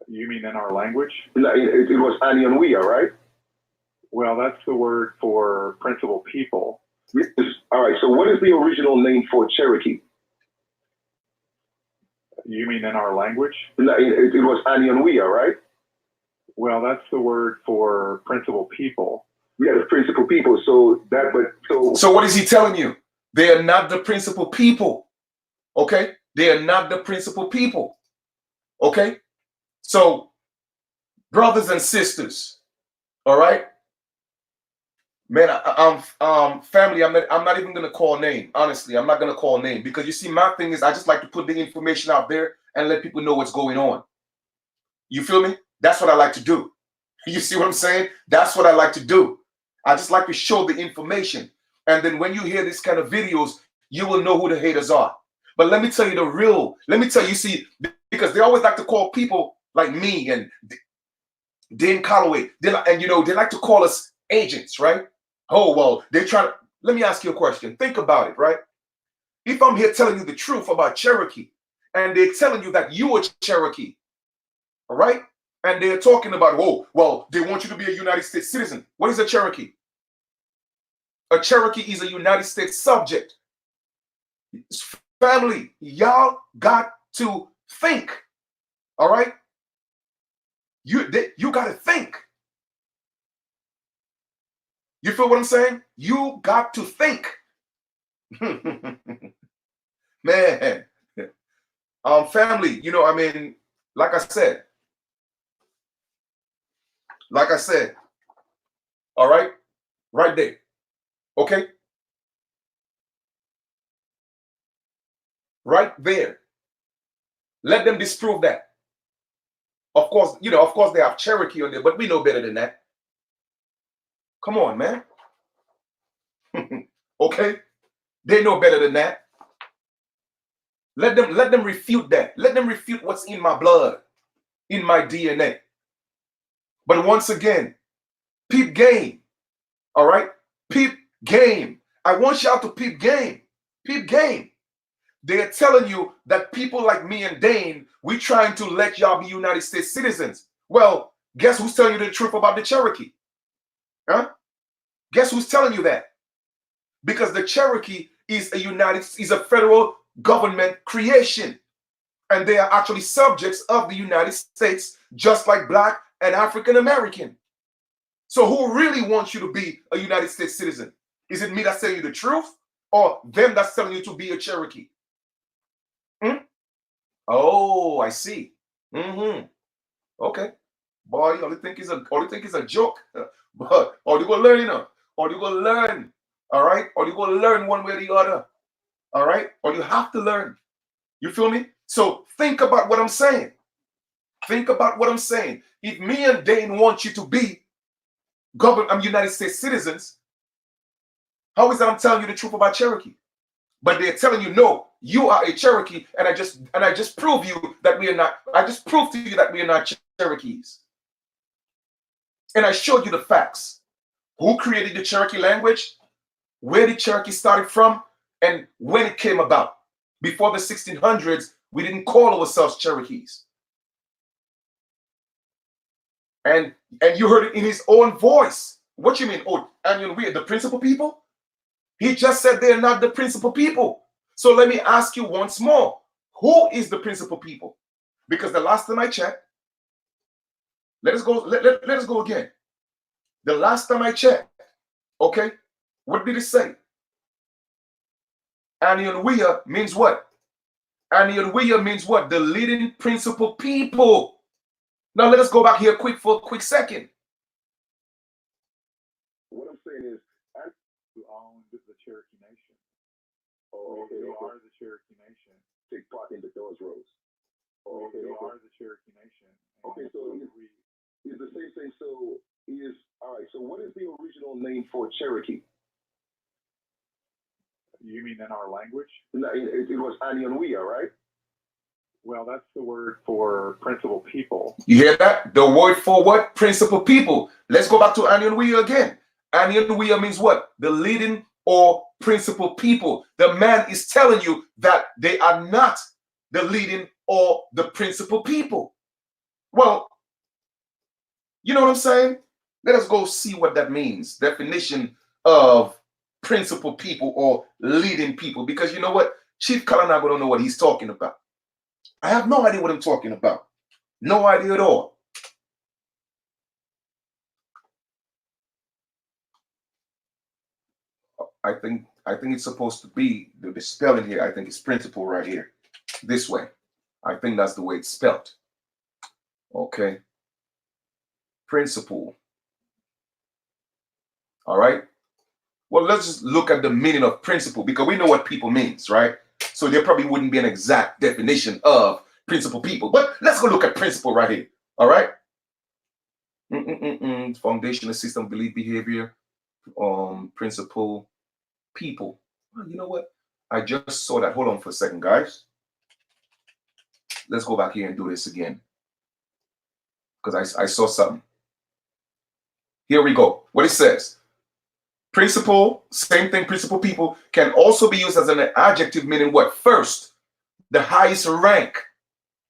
You mean in our language? It was Ani and we, all right? Well, that's the word for principal people. Yes. All right. So what is the original name for Cherokee? You mean in our language? It was Ani and we, all right? Well, that's the word for principal people. Yeah, the principal people. So what is he telling you? They are not the principal people. Okay? They are not the principal people. Okay? So, brothers and sisters, all right? Man, family, I'm not even gonna call name. Honestly, I'm not gonna call name because you see, my thing is I just like to put the information out there and let people know what's going on. You feel me? That's what I like to do. You see what I'm saying? That's what I like to do. I just like to show the information. And then when you hear this kind of videos, you will know who the haters are. But let me tell you you see, because they always like to call people like me and Dan Calloway, they like to call us agents, right? Oh, well, let me ask you a question. Think about it, right? If I'm here telling you the truth about Cherokee, and they're telling you that you are Cherokee, all right? And they're talking about, oh, well, they want you to be a United States citizen. What is a Cherokee? A Cherokee is a United States subject. Family, y'all got to think, all right? You got to think. You feel what I'm saying? You got to think. Man, family, like I said, all right, right there, okay? Right there. Let them disprove that. Of course, they have Cherokee on there, but we know better than that. Come on, man. Okay? They know better than that. Let them refute that. Let them refute what's in my blood, in my DNA. But once again, peep game. All right? Peep game. I want y'all to peep game. Peep game. They're telling you that people like me and Dane, we trying to let y'all be United States citizens. Well, guess who's telling you the truth about the Cherokee? Huh? Guess who's telling you that? Because the Cherokee is a federal government creation. And they are actually subjects of the United States, just like Black and African American. So who really wants you to be a United States citizen? Is it me that's telling you the truth, or them that's telling you to be a Cherokee? Oh, I see. Okay. Boy, you only think it's a joke. But or you gonna learn, or you gonna learn. All right? Or you gonna learn one way or the other. All right? Or you have to learn. You feel me? So think about what I'm saying. Think about what I'm saying. If me and Dane want you to be United States citizens, how is that I'm telling you the truth about Cherokee? But they're telling you, no, you are a Cherokee, and I just prove you that we are not. I just proved to you that we are not Cherokees. And I showed you the facts. Who created the Cherokee language? Where the Cherokee started from? And when it came about. Before the 1600s, we didn't call ourselves Cherokees. And you heard it in his own voice. What you mean? Oh, and we are the principal people? He just said they're not the principal people. So let me ask you once more. Who is the principal people? Because the last time I checked, let us go again. The last time I checked, okay, what did it say? Anionwea means what? Anionwea means what? The leading principal people. Now let us go back here for a quick second. What I'm saying is, who owned the Cherokee Nation. oh, okay, We okay. are the Cherokee Nation. Take part in the Doors Rose. Oh, okay, We okay. are the Cherokee Nation. And Okay, so it's the same thing. So is all right. So what is the original name for Cherokee? you mean in our language? No, it was Anionwea, right? Well, that's the word for principal people. You hear that? The word for what? Principal people. Let's go back to Anionwea again. Anionwea means what? The leading or principal people. The man is telling you that they are not the leading or the principal people. Well, you know what I'm saying? Let us go see what that means. Definition of principal people or leading people. Because you know what? Chief Kalanago don't know what he's talking about. I have no idea what I'm talking about. No idea at all. I think it's supposed to be the spelling here. I think it's principal right here. This way. I think that's the way it's spelled. Okay. Principal. All right. Well, let's just look at the meaning of principle because we know what people means, right? So there probably wouldn't be an exact definition of principal people. But let's go look at principle right here. All right. Foundational system, belief, behavior, principle, people. Well, you know what? I just saw that. Hold on for a second, guys. Let's go back here and do this again. Because I saw something. Here we go. What it says. Principal, same thing, principal people can also be used as an adjective meaning what? First, the highest rank.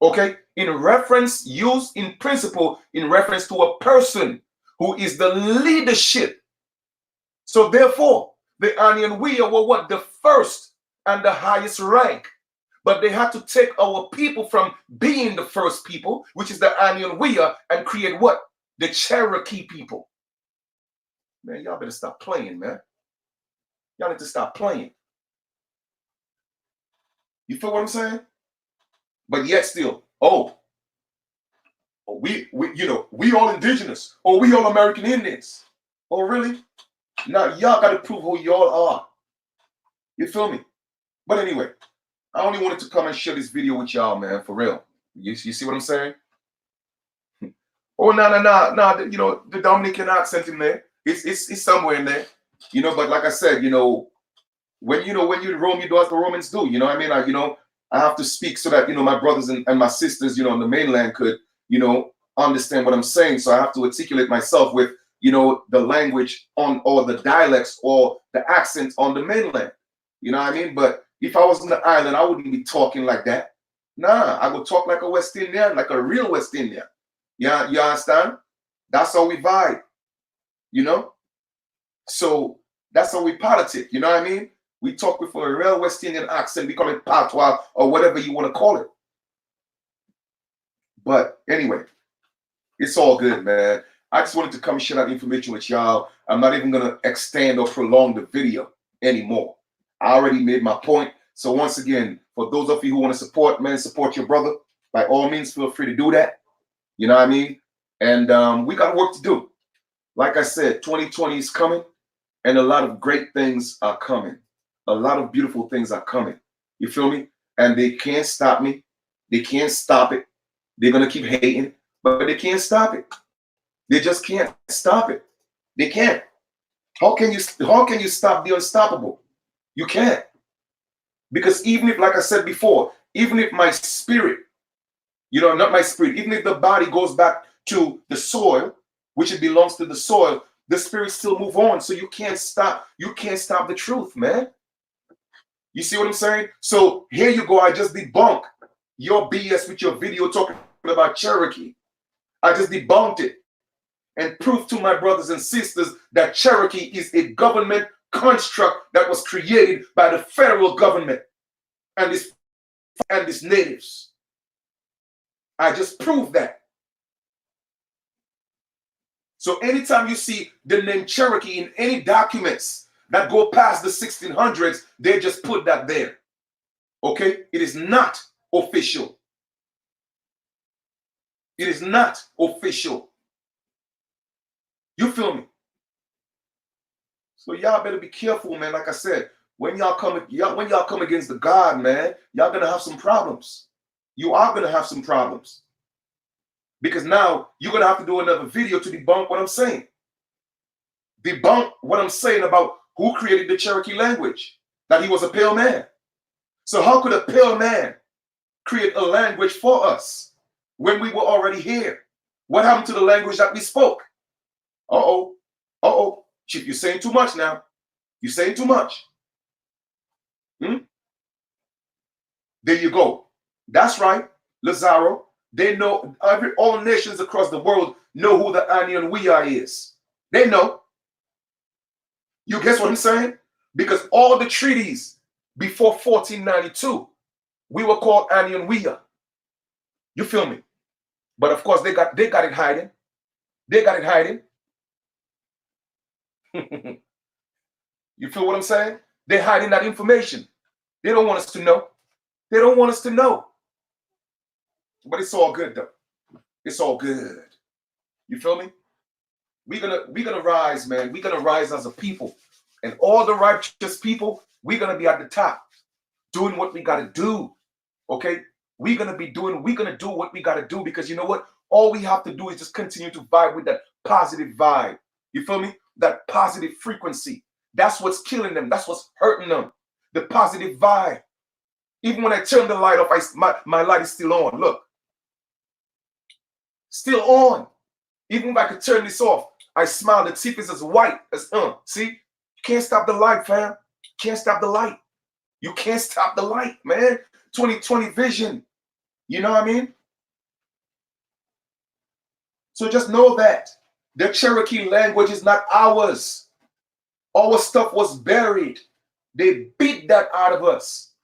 Okay? In reference, used in principle in reference to a person who is the leadership. So therefore, the Anionwea were what? The first and the highest rank. But they had to take our people from being the first people, which is the Anionwea, and create what? The Cherokee people. Man, y'all better stop playing, man. Y'all need to stop playing. You feel what I'm saying? But yet still, we all indigenous, or we all American Indians. Oh, really? Now y'all got to prove who y'all are. You feel me? But anyway, I only wanted to come and share this video with y'all, man, for real. You see what I'm saying? Oh, no, you know, the Dominican accent in there. It's somewhere in there. You know, but like I said, you know, when you roam, you do as the Romans do. You know what I mean? I have to speak so that, you know, my brothers and my sisters, you know, on the mainland could, you know, understand what I'm saying. So I have to articulate myself with, you know, the language on, or the dialects or the accents on the mainland. You know what I mean? But if I was on the island, I wouldn't be talking like that. Nah, I would talk like a West Indian, like a real West Indian. Yeah, you understand? That's how we vibe, you know? So that's how we politic, you know what I mean? We talk with a real West Indian accent. We call it patois or whatever you want to call it. But anyway, it's all good, man. I just wanted to come share that information with y'all. I'm not even going to extend or prolong the video anymore. I already made my point. So once again, for those of you who want to support, man, support your brother. By all means, feel free to do that. You know what I mean? And we got work to do. Like I said, 2020 is coming, and a lot of great things are coming. A lot of beautiful things are coming. You feel me? And they can't stop me. They can't stop it. They're going to keep hating, but they can't stop it. They just can't stop it. They can't. How can you stop the unstoppable? You can't. Because even if, like I said before, even if my spirit, you know, not my spirit, even if the body goes back to the soil, which it belongs to the soil, the spirit still move on. So you can't stop the truth, man. You see what I'm saying? So here you go. I just debunk your BS with your video talking about Cherokee. I just debunked it. and prove to my brothers and sisters that Cherokee is a government construct that was created by the federal government and its natives. I just proved that. So anytime you see the name Cherokee in any documents that go past the 1600s, they just put that there. Okay? It is not official. It is not official. You feel me? So y'all better be careful, man. Like I said, when y'all come against the God, man, y'all gonna have some problems. You are gonna have some problems. Because now you're gonna have to do another video to debunk what I'm saying. Debunk what I'm saying about who created the Cherokee language, that he was a pale man. So how could a pale man create a language for us when we were already here? What happened to the language that we spoke? Uh-oh. Uh-oh. Chief, you're saying too much now. You're saying too much. There you go. That's right, Lazaro. They know, all nations across the world know who the Anian is. They know. You guess what I'm saying? Because all the treaties before 1492, we were called Anian. You feel me? But of course, they got it hiding. They got it hiding. You feel what I'm saying? They're hiding that information. They don't want us to know. They don't want us to know. But it's all good though. It's all good. You feel me? We're gonna rise, man. We're gonna rise as a people. And all the righteous people, we're gonna be at the top, doing what we gotta do. Okay? We're gonna do what we gotta do, because you know what? All we have to do is just continue to vibe with that positive vibe. You feel me? That positive frequency. That's what's killing them. That's what's hurting them. The positive vibe. Even when I turn the light off, my light is still on. Look. Still on. Even if I could turn this off, I smile. The teeth is as white as see? You can't stop the light, fam. You can't stop the light. You can't stop the light, man. 2020 vision. You know what I mean? So just know that the Cherokee language is not ours. Our stuff was buried. They beat that out of us.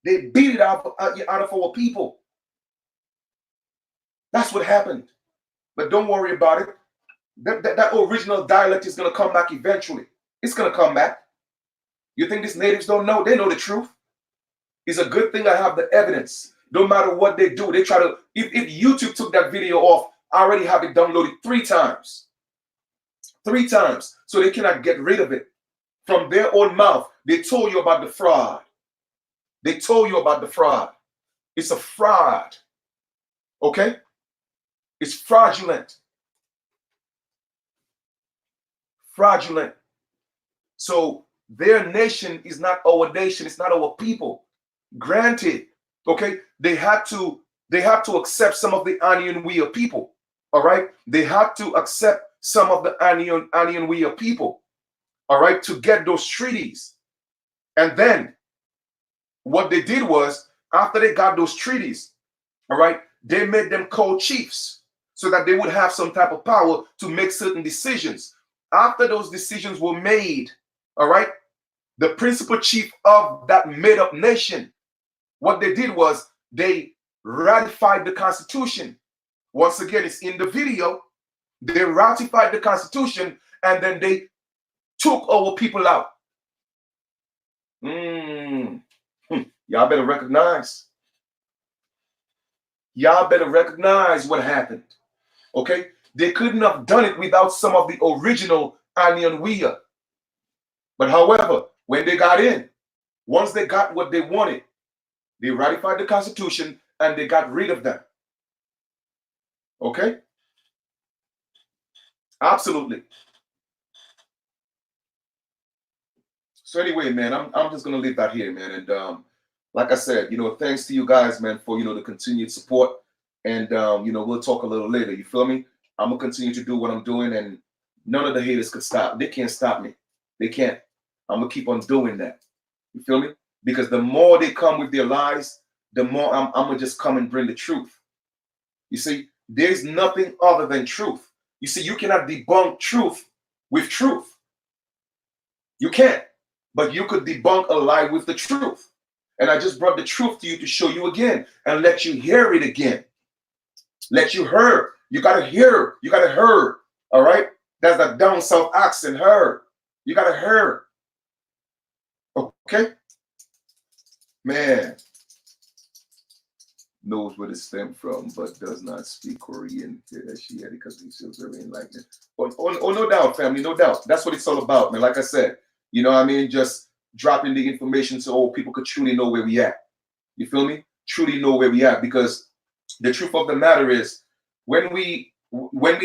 They beat it out of our people. That's what happened. But don't worry about it. That original dialect is going to come back eventually. It's going to come back. You think these natives don't know? They know the truth. It's a good thing I have the evidence. No matter what they do, they try to, if YouTube took that video off, I already have it downloaded 3 times. 3 times. So they cannot get rid of it. From their own mouth, they told you about the fraud. They told you about the fraud. It's a fraud. Okay? It's fraudulent. Fraudulent. So their nation is not our nation. It's not our people. Granted, okay, they had to accept some of the Anian people. All right, they had to accept some of the Anian people. All right, to get those treaties. And then what they did was, after they got those treaties, all right, they made them co-chiefs so that they would have some type of power to make certain decisions. After those decisions were made, all right, the principal chief of that made-up nation, what they did was they ratified the Constitution. Once again, it's in the video. They ratified the Constitution and then they took our people out. Y'all better recognize. Y'all better recognize what happened. Okay? They couldn't have done it without some of the original Anian. But however, when they got in, once they got what they wanted, they ratified the Constitution and they got rid of them. Okay? Absolutely. So anyway, man, I'm just gonna leave that here, man. And like I said, thanks to you guys, man, for the continued support. And we'll talk a little later. You feel me? I'm gonna continue to do what I'm doing, and none of the haters could stop. They can't stop me. They can't. I'm gonna keep on doing that. You feel me? Because the more they come with their lies, the more I'm gonna just come and bring the truth. You see, there's nothing other than truth. You see, you cannot debunk truth with truth. You can't. But you could debunk a lie with the truth. And I just brought the truth to you to show you again and let you hear it again. Let you hear. You gotta hear. You gotta hear. All right? That's that down south accent. Hear. You gotta hear. Okay? Man knows where it stemmed from, but does not speak Korean. She had it because he feels very enlightened. Oh, no doubt, family, no doubt. That's what it's all about, man. Like I said, you know what I mean? Just dropping the information so people could truly know where we at. You feel me? Truly know where we at, because the truth of the matter is, when we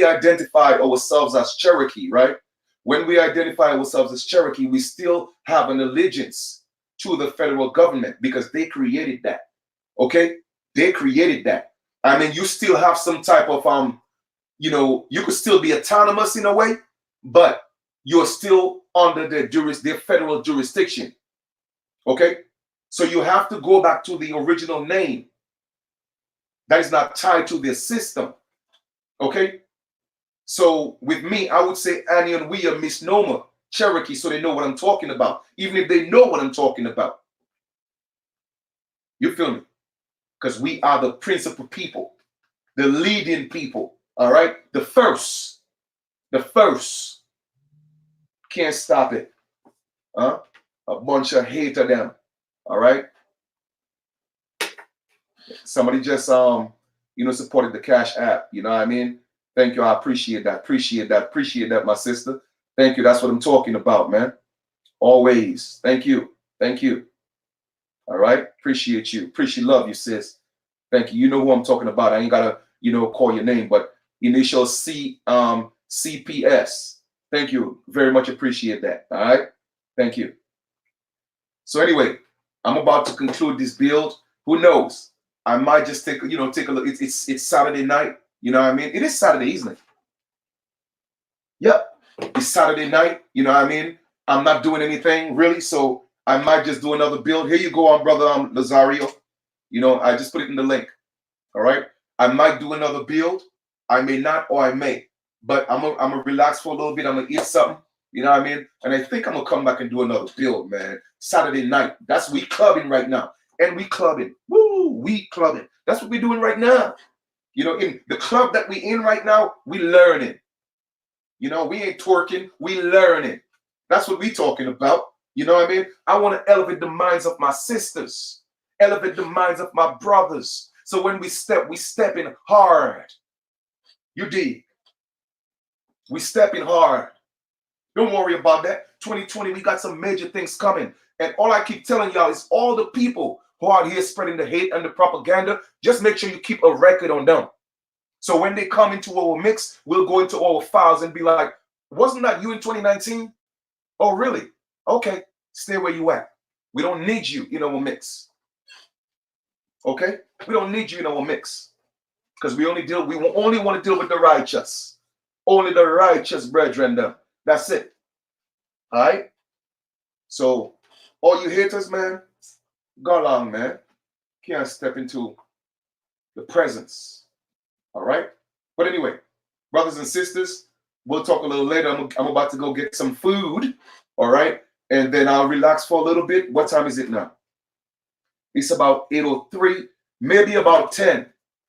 identify ourselves as Cherokee, right? When we identify ourselves as Cherokee, we still have an allegiance to the federal government because they created that. Okay? They created that. I mean, you still have some type of you know, you could still be autonomous in a way, but you're still under their federal jurisdiction. Okay? So you have to go back to the original name that is not tied to their system. Okay? So with me, I would say Annie and we a misnomer Cherokee, so they know what I'm talking about, even if they know what I'm talking about. You feel me? Because we are the principal people, the leading people, all right? The first. Can't stop it. Huh? A bunch of hate of them, all right? Somebody just, you know, supported the Cash App, you know what I mean? Thank you, I appreciate that, appreciate that, my sister. Thank you, that's what I'm talking about, man. Always, thank you, all right? Appreciate you, love you, sis. Thank you. You know who I'm talking about. I ain't gotta, you know, call your name, but initial CPS. Thank you. Very much appreciate that. All right. Thank you. So anyway, I'm about to conclude this build. Who knows? I might just take a look. It's Saturday night. You know what I mean? It is Saturday, isn't it? Yep. It's Saturday night. You know what I mean? I'm not doing anything really, so I might just do another build. Here you go, brother Lazario. You know, I just put it in the link. All right. I might do another build. I may not, or I may. But I'm gonna relax for a little bit. I'm gonna eat something. You know what I mean? And I think I'm gonna come back and do another build, man. Saturday night. That's we clubbing right now. And we clubbing. Woo! We clubbing. That's what we're doing right now. You know, in the club that we in right now, we learning. You know, we ain't twerking, we learning. That's what we talking about. You know what I mean? I want to elevate the minds of my sisters. Elevate the minds of my brothers. So when we stepping hard. You dig? We stepping hard. Don't worry about that. 2020, we got some major things coming. And all I keep telling y'all is all the people who are here spreading the hate and the propaganda, just make sure you keep a record on them. So when they come into our mix, we'll go into our files and be like, wasn't that you in 2019? Oh, really? Okay, stay where you at. We don't need you in our mix. Okay? We don't need you in our mix. Because we only want to deal with the righteous. Only the righteous brethren them. That's it. All right? So, all you haters, man, go along, man. Can't step into the presence. All right? But anyway, brothers and sisters, we'll talk a little later. I'm about to go get some food. All right? And then I'll relax for a little bit. What time is it now? It's about 8:03, maybe about 10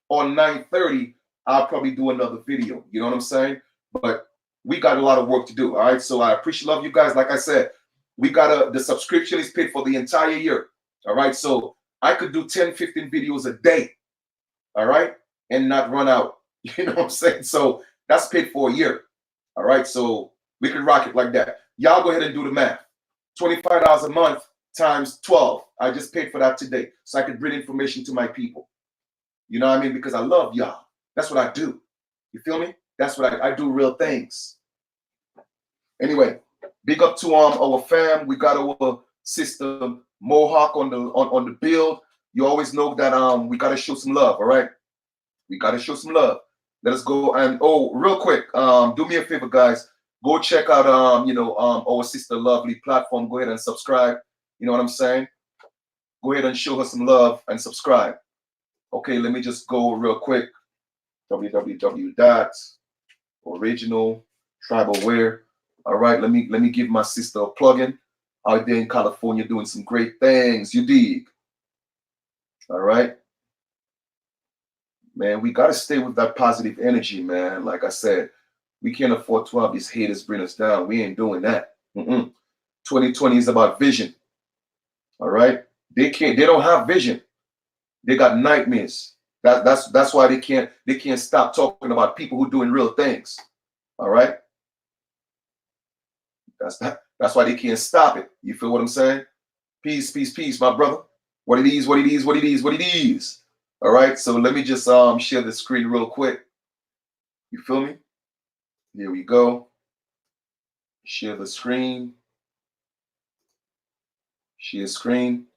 or 9:30. I'll probably do another video. You know what I'm saying? But we got a lot of work to do. All right. So I appreciate love you guys. Like I said, the subscription is paid for the entire year. All right. So I could do 10, 15 videos a day. All right. And not run out. You know what I'm saying? So that's paid for a year. All right. So we can rock it like that. Y'all go ahead and do the math. $25 a month times 12. I just paid for that today. So I could bring information to my people. You know what I mean? Because I love y'all. That's what I do. You feel me? That's what I do, real things. Anyway, big up to our fam. We got our sister Mohawk on the build. You always know that we gotta show some love, all right? We gotta show some love. Let us go and real quick, do me a favor, guys. Go check out our sister Lovely platform. Go ahead and subscribe. You know what I'm saying? Go ahead and show her some love and subscribe. Okay, let me just go real quick. www. Original tribal wear. All right, let me give my sister a plug-in out there in California doing some great things. You dig? All right. Man, we got to stay with that positive energy, man. Like I said, we can't afford to have these haters bring us down. We ain't doing that. 2020 is about vision. All right. They don't have vision. They got nightmares. That's why they can't stop talking about people who doing real things. All right. That's why they can't stop it. You feel what I'm saying? Peace, peace, peace, my brother. What it is, what it is, what it is, what it is. All right. So let me just share the screen real quick. You feel me? Here we go. Share the screen. Share screen.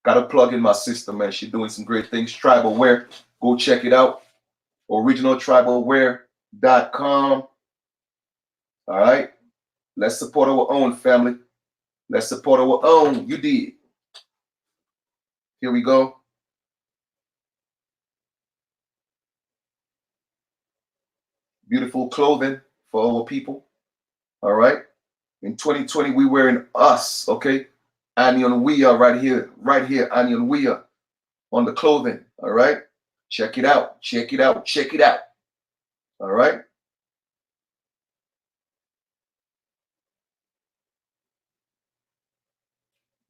Got to plug in my sister, man. She's doing some great things. Tribal wear. Go check it out. Originaltribalwear.com. All right. Let's support our own, family. Let's support our own. You did. Here we go. Beautiful clothing for our people. All right. In 2020, we wearing us. Okay. Anion Weir right here. Right here. Anion Weir on the clothing. All right. Check it out. Check it out. Check it out. All right.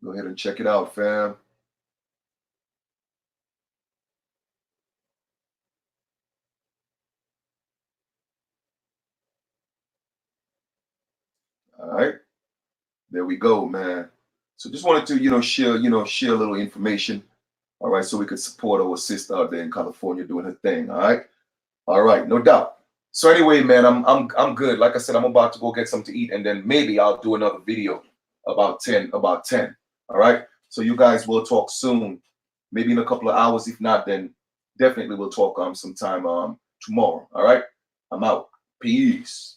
Go ahead and check it out, fam. All right. There we go, man. So just wanted to, share a little information. All right. So we could support our sister out there in California doing her thing. All right. All right. No doubt. So anyway, man, I'm good. Like I said, I'm about to go get something to eat, and then maybe I'll do another video about 10. All right. So you guys will talk soon, maybe in a couple of hours. If not, then definitely we'll talk sometime tomorrow. All right. I'm out. Peace.